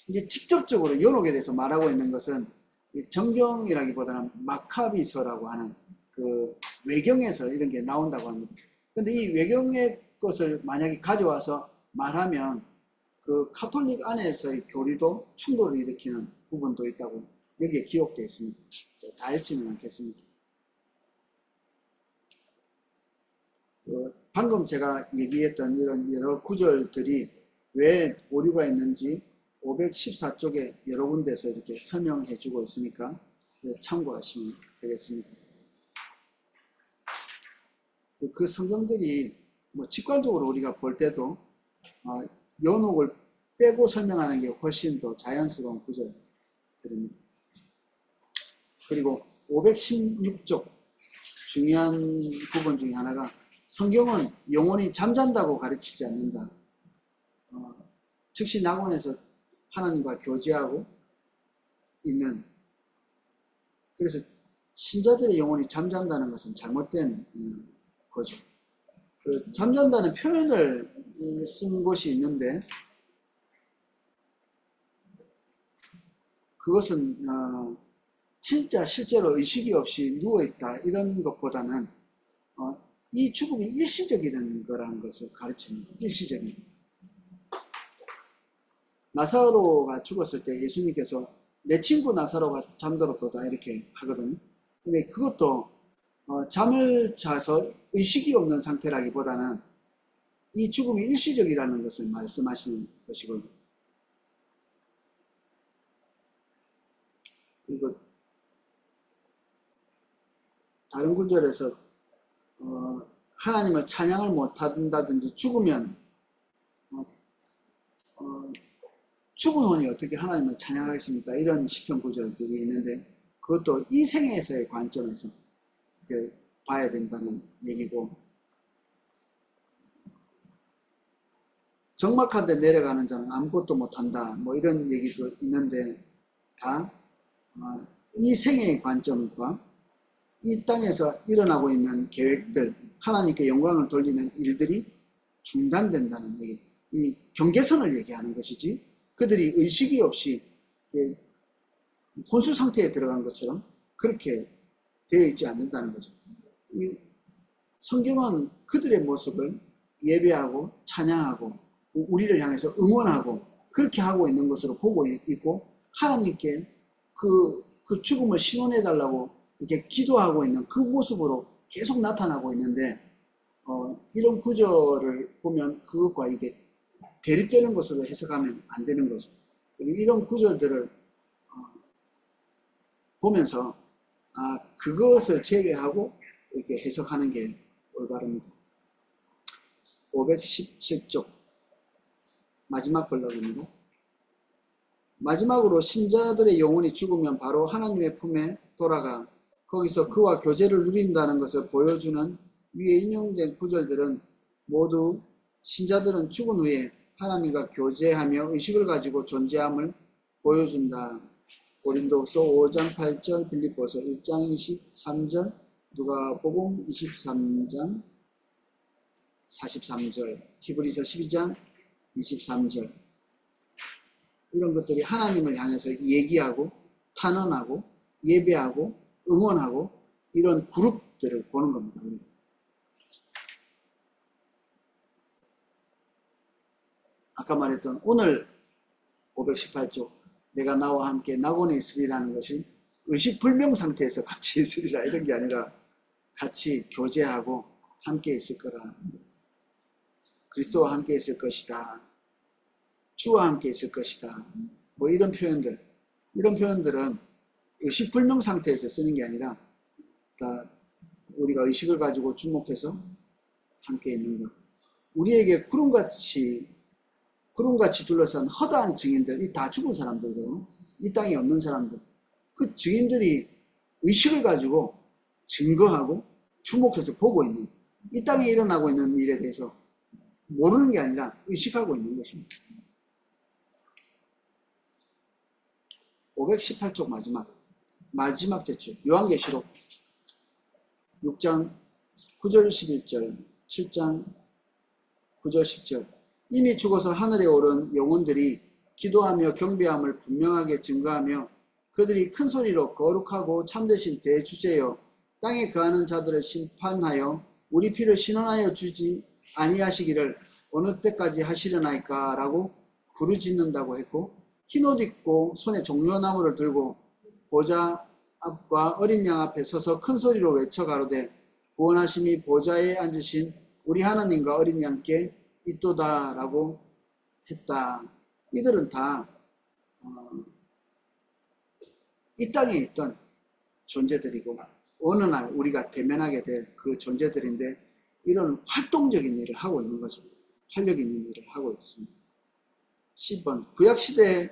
이제 직접적으로 연옥에 대해서 말하고 있는 것은 정경이라기보다는 마카비서라고 하는 그 외경에서 이런 게 나온다고 합니다. 근데 이 외경의 것을 만약에 가져와서 말하면 그 카톨릭 안에서의 교리도 충돌을 일으키는 부분도 있다고 여기에 기록되어 있습니다. 다 읽지는 않겠습니다. 방금 제가 얘기했던 이런 여러 구절들이 왜 오류가 있는지 514쪽에 여러 군데서 이렇게 설명해 주고 있으니까 참고하시면 되겠습니다. 그 성경들이 뭐 직관적으로 우리가 볼 때도 연옥을 빼고 설명하는 게 훨씬 더 자연스러운 구절들입니다. 그리고 516쪽 중요한 부분 중에 하나가 성경은 영혼이 잠잔다고 가르치지 않는다. 즉시 낙원에서 하나님과 교제하고 있는, 그래서 신자들의 영혼이 잠잔다는 것은 잘못된 거죠. 그 잠잔다는 표현을 쓴 곳이 있는데 그것은 진짜 실제로 의식이 없이 누워있다 이런 것보다는 이 죽음이 일시적이라는 거라는 것을 가르칩니다. 일시적인. 나사로가 죽었을 때 예수님께서 내 친구 나사로가 잠들었다 이렇게 하거든요. 근데 그것도 잠을 자서 의식이 없는 상태라기보다는 이 죽음이 일시적이라는 것을 말씀하시는 것이고요. 그리고 다른 구절에서 하나님을 찬양을 못한다든지 죽으면 죽은 혼이 어떻게 하나님을 찬양하겠습니까? 이런 시편 구절들이 있는데 그것도 이 생에서의 관점에서 봐야 된다는 얘기고, 적막한 데 내려가는 자는 아무것도 못한다 뭐 이런 얘기도 있는데 다 이 생의 관점과 이 땅에서 일어나고 있는 계획들, 하나님께 영광을 돌리는 일들이 중단된다는 얘기, 이 경계선을 얘기하는 것이지 그들이 의식이 없이 혼수 상태에 들어간 것처럼 그렇게 되어 있지 않는다는 거죠. 이 성경은 그들의 모습을 예배하고 찬양하고 우리를 향해서 응원하고 그렇게 하고 있는 것으로 보고 있고, 하나님께 그 죽음을 신원해 달라고 이렇게 기도하고 있는 그 모습으로 계속 나타나고 있는데 이런 구절을 보면 그것과 이게 대립되는 것으로 해석하면 안 되는 거죠. 이런 구절들을 보면서 그것을 제외하고 이렇게 해석하는 게 올바릅니다. 517쪽 마지막 번역입니다. 마지막으로 신자들의 영혼이 죽으면 바로 하나님의 품에 돌아가 거기서 그와 교제를 누린다는 것을 보여주는 위에 인용된 구절들은 모두 신자들은 죽은 후에 하나님과 교제하며 의식을 가지고 존재함을 보여준다. 고린도서 5장 8절, 빌립보서 1장 23절, 누가복음 23장 43절, 히브리서 12장 23절, 이런 것들이 하나님을 향해서 얘기하고 탄원하고 예배하고 응원하고 이런 그룹들을 보는 겁니다. 아까 말했던 오늘 518쪽 내가 나와 함께 낙원에 있으리라는 것이 의식불명 상태에서 같이 있으리라 이런 게 아니라 같이 교제하고 함께 있을 거라, 그리스도와 함께 있을 것이다, 주와 함께 있을 것이다, 뭐 이런 표현들은 의식불명 상태에서 쓰는 게 아니라 다 우리가 의식을 가지고 주목해서 함께 있는 것. 우리에게 구름같이 둘러싼 허다한 증인들, 이 다 죽은 사람들이거든요. 이 땅에 없는 사람들. 그 증인들이 의식을 가지고 증거하고 주목해서 보고 있는, 이 땅에 일어나고 있는 일에 대해서 모르는 게 아니라 의식하고 있는 것입니다. 518쪽 마지막 제출, 요한계시록 6장 9절 11절, 7장 9절 10절. 이미 죽어서 하늘에 오른 영혼들이 기도하며 경배함을 분명하게 증거하며 그들이 큰 소리로 거룩하고 참되신 대주제여 땅에 거하는 자들을 심판하여 우리 피를 신원하여 주지 아니하시기를 어느 때까지 하시려나이까 라고 부르짖는다고 했고, 흰옷 입고 손에 종려나무를 들고 보좌 앞과 어린 양 앞에 서서 큰 소리로 외쳐 가로되 구원하심이 보좌에 앉으신 우리 하나님과 어린 양께 있도다 라고 했다. 이들은 다 이 땅에 있던 존재들이고 어느 날 우리가 대면하게 될 그 존재들인데 이런 활동적인 일을 하고 있는 거죠. 활력 있는 일을 하고 있습니다. 10번 구약시대의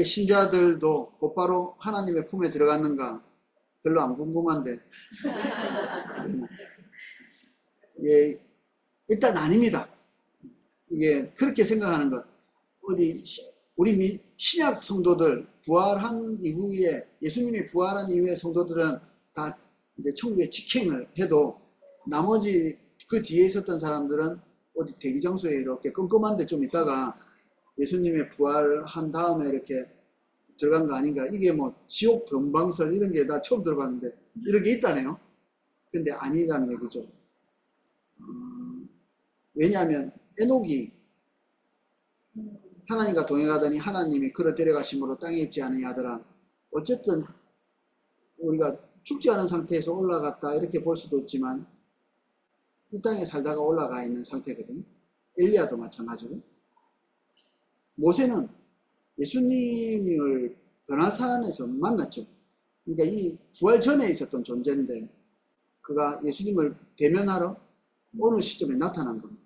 신자들도 곧바로 하나님의 품에 들어갔는가? 별로 안 궁금한데 예, 일단 아닙니다. 이게 그렇게 생각하는 것. 어디 우리 신약 성도들 부활한 이후에 예수님이 부활한 이후에 성도들은 다 이제 천국에 직행을 해도 나머지 그 뒤에 있었던 사람들은 어디 대기 장소에 이렇게 끔끔한데 좀 있다가 예수님의 부활한 다음에 이렇게 들어간 거 아닌가? 이게 뭐 지옥 변방설 이런 게 나 처음 들어봤는데 이런 게 있다네요. 근데 아니라는 얘기죠. 왜냐하면 에녹이 하나님과 동행하더니 하나님이 그를 데려가심으로 땅에 있지 아니하더라 하더라. 어쨌든 우리가 죽지 않은 상태에서 올라갔다 이렇게 볼 수도 있지만 이 땅에 살다가 올라가 있는 상태거든요. 엘리야도 마찬가지고 모세는 예수님을 변화산에서 만났죠. 그러니까 이 부활 전에 있었던 존재인데 그가 예수님을 대면하러 어느 시점에 나타난 겁니다.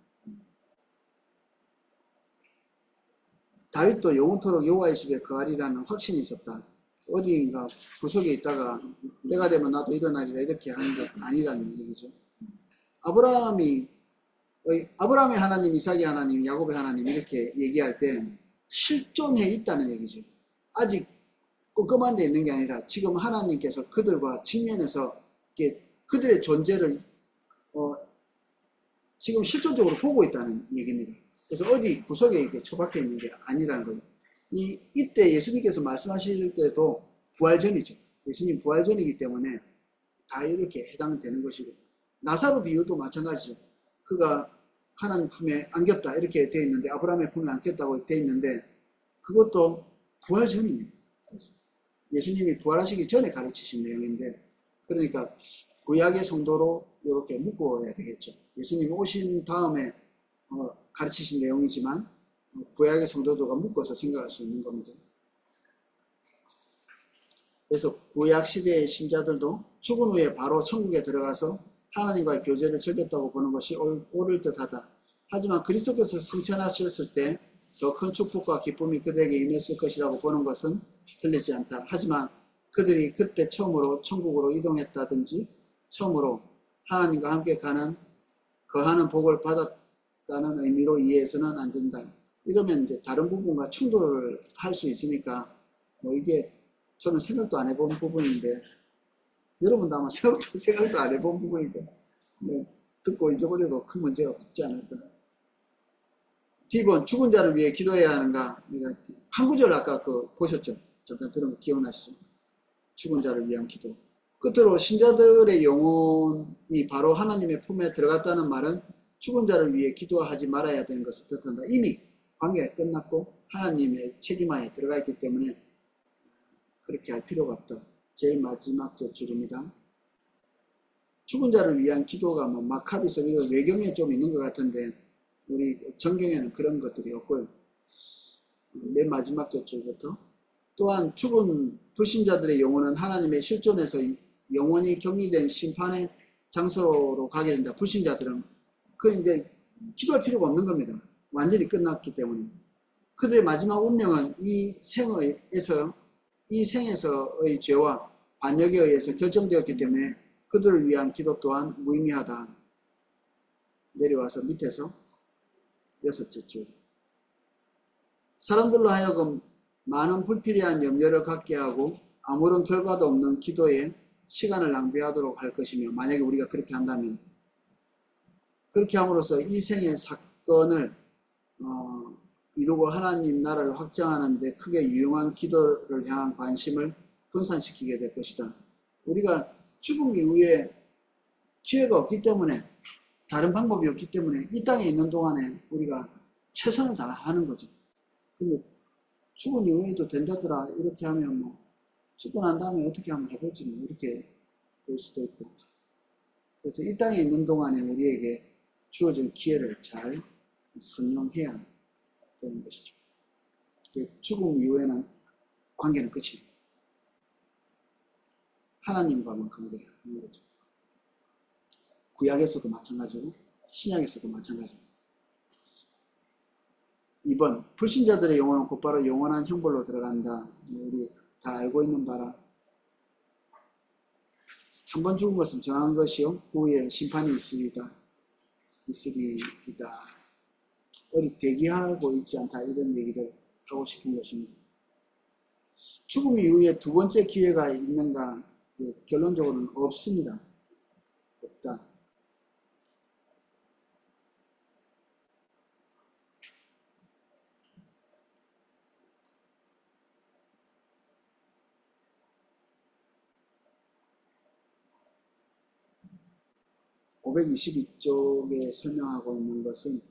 다윗도 영원토록 여호와의 집에 거하리라는 확신이 있었다. 어디인가 구석에 있다가 때가 되면 나도 일어나리라 이렇게 하는 게 아니라는 얘기죠. 아브라함의 하나님, 이삭의 하나님, 야곱의 하나님 이렇게 얘기할 때 실존해 있다는 얘기죠. 아직 꼼꼼한 데 있는 게 아니라 지금 하나님께서 그들과 직면해서 그들의 존재를 지금 실존적으로 보고 있다는 얘기입니다. 그래서 어디 구석에 이렇게 처박혀 있는 게 아니라는 거죠. 이때 예수님께서 말씀하실 때도 부활 전이죠. 예수님 부활 전이기 때문에 다 이렇게 해당되는 것이고 나사로 비유도 마찬가지죠. 그가 하나님 품에 안겼다 이렇게 되어 있는데 아브라함의 품에 안겼다고 되어 있는데 그것도 부활 전입니다. 예수님이 부활하시기 전에 가르치신 내용인데 그러니까 구약의 성도로 이렇게 묶어야 되겠죠. 예수님이 오신 다음에 가르치신 내용이지만 구약의 성도들과 묶어서 생각할 수 있는 겁니다. 그래서 구약 시대의 신자들도 죽은 후에 바로 천국에 들어가서 하나님과의 교제를 즐겼다고 보는 것이 옳을 듯하다. 하지만 그리스도께서 승천하셨을 때 더 큰 축복과 기쁨이 그들에게 임했을 것이라고 보는 것은 틀리지 않다. 하지만 그들이 그때 처음으로 천국으로 이동했다든지 처음으로 하나님과 함께 거하는 복을 받았다는 의미로 이해해서는 안 된다. 이러면 이제 다른 부분과 충돌을 할 수 있으니까 이게 저는 생각도 안 해본 부분인데 여러분도 아마 생각도 안 해본 부분이니까 듣고 잊어버려도 큰 문제가 없지 않을까. D번 죽은 자를 위해 기도해야 하는가. 한 구절 아까 보셨죠? 잠깐 들으면 기억나시죠? 죽은 자를 위한 기도. 끝으로 신자들의 영혼이 바로 하나님의 품에 들어갔다는 말은 죽은 자를 위해 기도하지 말아야 되는 것을 뜻한다. 이미 관계가 끝났고 하나님의 책임하에 들어가 있기 때문에 그렇게 할 필요가 없다. 제일 마지막 제줄입니다. 죽은 자를 위한 기도가 마카비서 외경에 좀 있는 것 같은데 우리 정경에는 그런 것들이 없고요. 맨 마지막 제줄부터 또한 죽은 불신자들의 영혼은 하나님의 실존에서 영원히 격리된 심판의 장소로 가게 된다. 불신자들은 이제 기도할 필요가 없는 겁니다. 완전히 끝났기 때문에. 그들의 마지막 운명은 이 생에서의 죄와 반역에 의해서 결정되었기 때문에 그들을 위한 기도 또한 무의미하다. 내려와서 밑에서 6째 줄. 사람들로 하여금 많은 불필요한 염려를 갖게 하고 아무런 결과도 없는 기도에 시간을 낭비하도록 할 것이며 만약에 우리가 그렇게 한다면 그렇게 함으로써 이 생의 사건을 이루고 하나님 나라를 확장하는 데 크게 유용한 기도를 향한 관심을 분산시키게 될 것이다. 우리가 죽음 이후에 기회가 없기 때문에 다른 방법이 없기 때문에 이 땅에 있는 동안에 우리가 최선을 다하는 거죠. 근데 죽은 이후에도 된다더라 이렇게 하면 죽고 난 다음에 어떻게 한번 해보지 이렇게 될 수도 있고 그래서 이 땅에 있는 동안에 우리에게 주어진 기회를 잘 선용해야 합니다. 되는 것이죠. 죽음 이후에는 관계는 끝입니다. 하나님과만 관계하는 거죠. 구약에서도 마찬가지고 신약에서도 마찬가지입니다. 2번, 불신자들의 영혼은 곧바로 영원한 형벌로 들어간다. 우리 다 알고 있는 바라. 한 번 죽은 것은 정한 것이요 후에 심판이 있으리다. 어디 대기하고 있지 않다, 이런 얘기를 하고 싶은 것입니다. 죽음 이후에 두 번째 기회가 있는가? 결론적으로는 없습니다. 없다. (522쪽에) 설명하고 있는 것은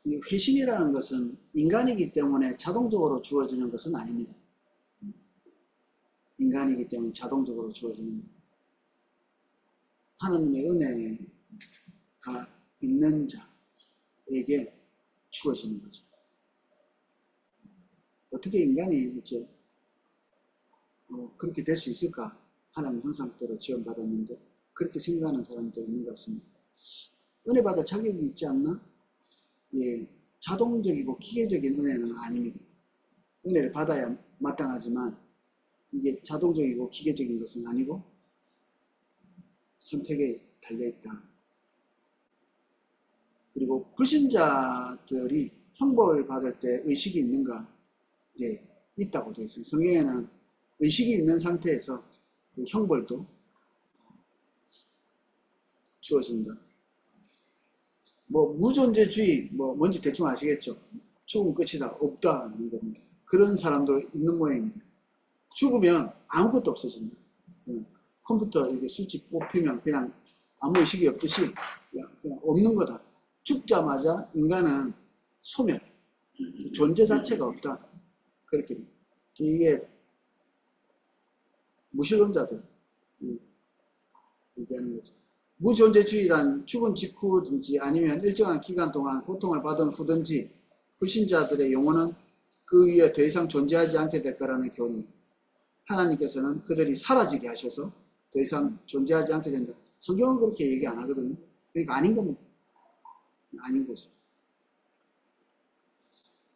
이 회심이라는 것은 인간이기 때문에 자동적으로 주어지는 것은 아닙니다. 인간이기 때문에 자동적으로 주어지는 것. 하나님의 은혜가 있는 자에게 주어지는 거죠. 어떻게 인간이 이제 그렇게 될 수 있을까? 하나님 형상대로 지원받았는데 그렇게 생각하는 사람도 있는 것 같습니다. 은혜 받을 자격이 있지 않나? 예, 자동적이고 기계적인 은혜는 아닙니다. 은혜를 받아야 마땅하지만 이게 자동적이고 기계적인 것은 아니고 선택에 달려있다. 그리고 불신자들이 형벌을 받을 때 의식이 있는가? 네, 있다고 되어 있습니다. 성경에는 의식이 있는 상태에서 그 형벌도 주어진다. 무존재주의, 뭔지 대충 아시겠죠? 죽으면 끝이다, 없다 하는 겁니다. 그런 사람도 있는 모양입니다. 죽으면 아무것도 없어진다. 컴퓨터 이게 스위치 뽑히면 그냥 아무 의식이 없듯이 그냥 없는 거다. 죽자마자 인간은 소멸, 존재 자체가 없다. 그렇게 이게 무신론자들 얘기하는 거죠. 무존재주의란 죽은 직후든지 아니면 일정한 기간 동안 고통을 받은 후든지 불신자들의 영혼은 그 위에 더 이상 존재하지 않게 될 거라는 교리. 하나님께서는 그들이 사라지게 하셔서 더 이상 존재하지 않게 된다. 성경은 그렇게 얘기 안 하거든요. 그러니까 아닌 겁니다. 아닌 거죠.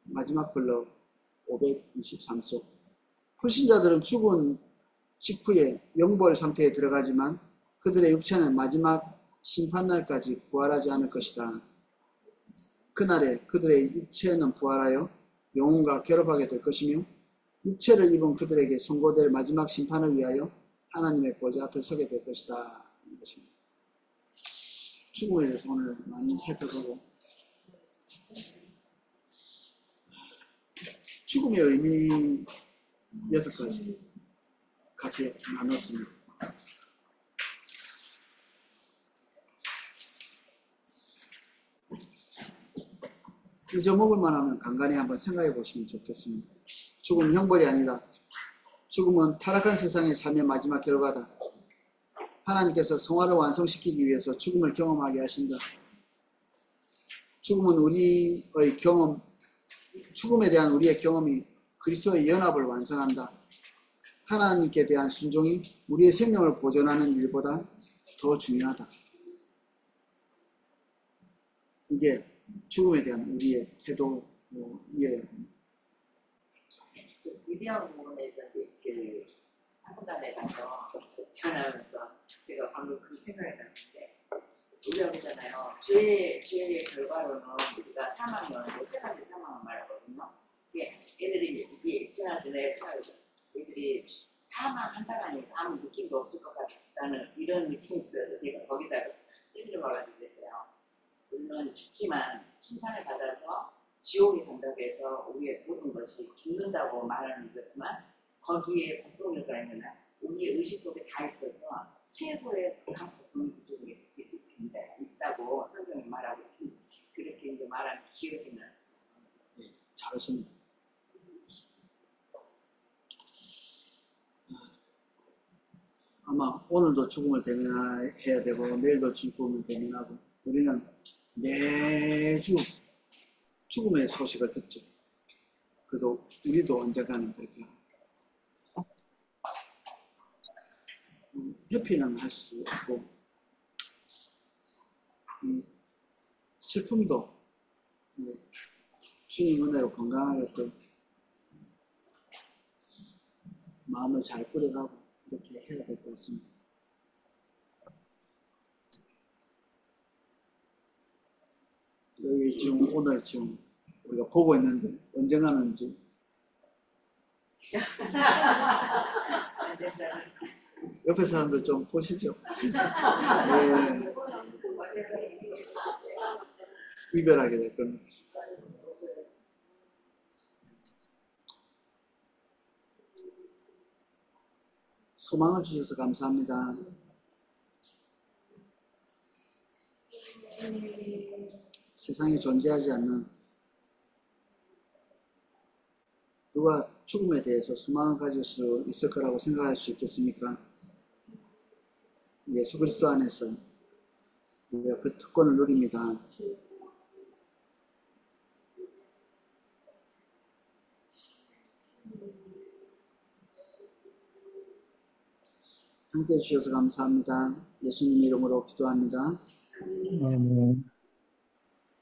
마지막 블럭 523쪽. 불신자들은 죽은 직후에 영벌 상태에 들어가지만 그들의 육체는 마지막 심판날까지 부활하지 않을 것이다. 그날에 그들의 육체는 부활하여 영혼과 결합하게 될 것이며 육체를 입은 그들에게 선고될 마지막 심판을 위하여 하나님의 보좌 앞에 서게 될 것이다. 하는 것입니다. 죽음에 대해서 오늘 많이 살펴보고 죽음의 의미 6가지 같이 나눴습니다. 잊어먹을만 하면 간간히 한번 생각해 보시면 좋겠습니다. 죽음은 형벌이 아니다. 죽음은 타락한 세상의 삶의 마지막 결과다. 하나님께서 성화를 완성시키기 위해서 죽음을 경험하게 하신다. 죽음은 우리의 경험, 죽음에 대한 우리의 경험이 그리스도의 연합을 완성한다. 하나님께 대한 순종이 우리의 생명을 보존하는 일보다 더 중요하다. 이게 죽음에 대한 우리의 태도이어야 됩니다. 위대한 부분에서 그 한국단에 가서 전하면서 제가 방금 그 생각이 났는데 우리가 그러잖아요. 죄의 결과로는 우리가 사망은 세 가지 사망을 말하거든요. 이게 애들이 이게 전화 전에 생각이 애들이 사망한다라니 아무 느낌도 없을 것 같다는 이런 느낌이 들어서 제가 거기다가 세미를 와가지고 그랬어요. 우리는 죽지만 심판을 받아서 지옥에 간다고 해서 우리의 모든 것이 죽는다고 말하는 거지만 거기에 고통일까 있는 우리의 의식 속에 다 있어서 최고의 강한 고통이 그쪽에 있다고 성경이 말하고 그렇게 이제 말하는 기억이 났어요. 네, 잘하셨네요. 아마 오늘도 죽음을 대면해야 되고 내일도 죽음을 대면하고 우리는 매주 죽음의 소식을 듣죠. 그래도 우리도 언젠가는 그렇게 회피는 할 수 없고 이 슬픔도 주님 은혜로 건강하게 또 마음을 잘 꾸려가고 이렇게 해야 될 것 같습니다. 여기 지금 오늘 지금 우리가 보고 있는데 언젠가는 이제 옆에 사람들 좀 보시죠. 네, 이별하게 될 겁니다. 소망을 주셔서 감사합니다. 세상에 존재하지 않는 누가 죽음에 대해서 소망을 가질 수 있을 거라고 생각할 수 있겠습니까? 예수 그리스도 안에서 우리가 그 특권을 누립니다. 함께해 주셔서 감사합니다. 예수님 이름으로 기도합니다. 아멘.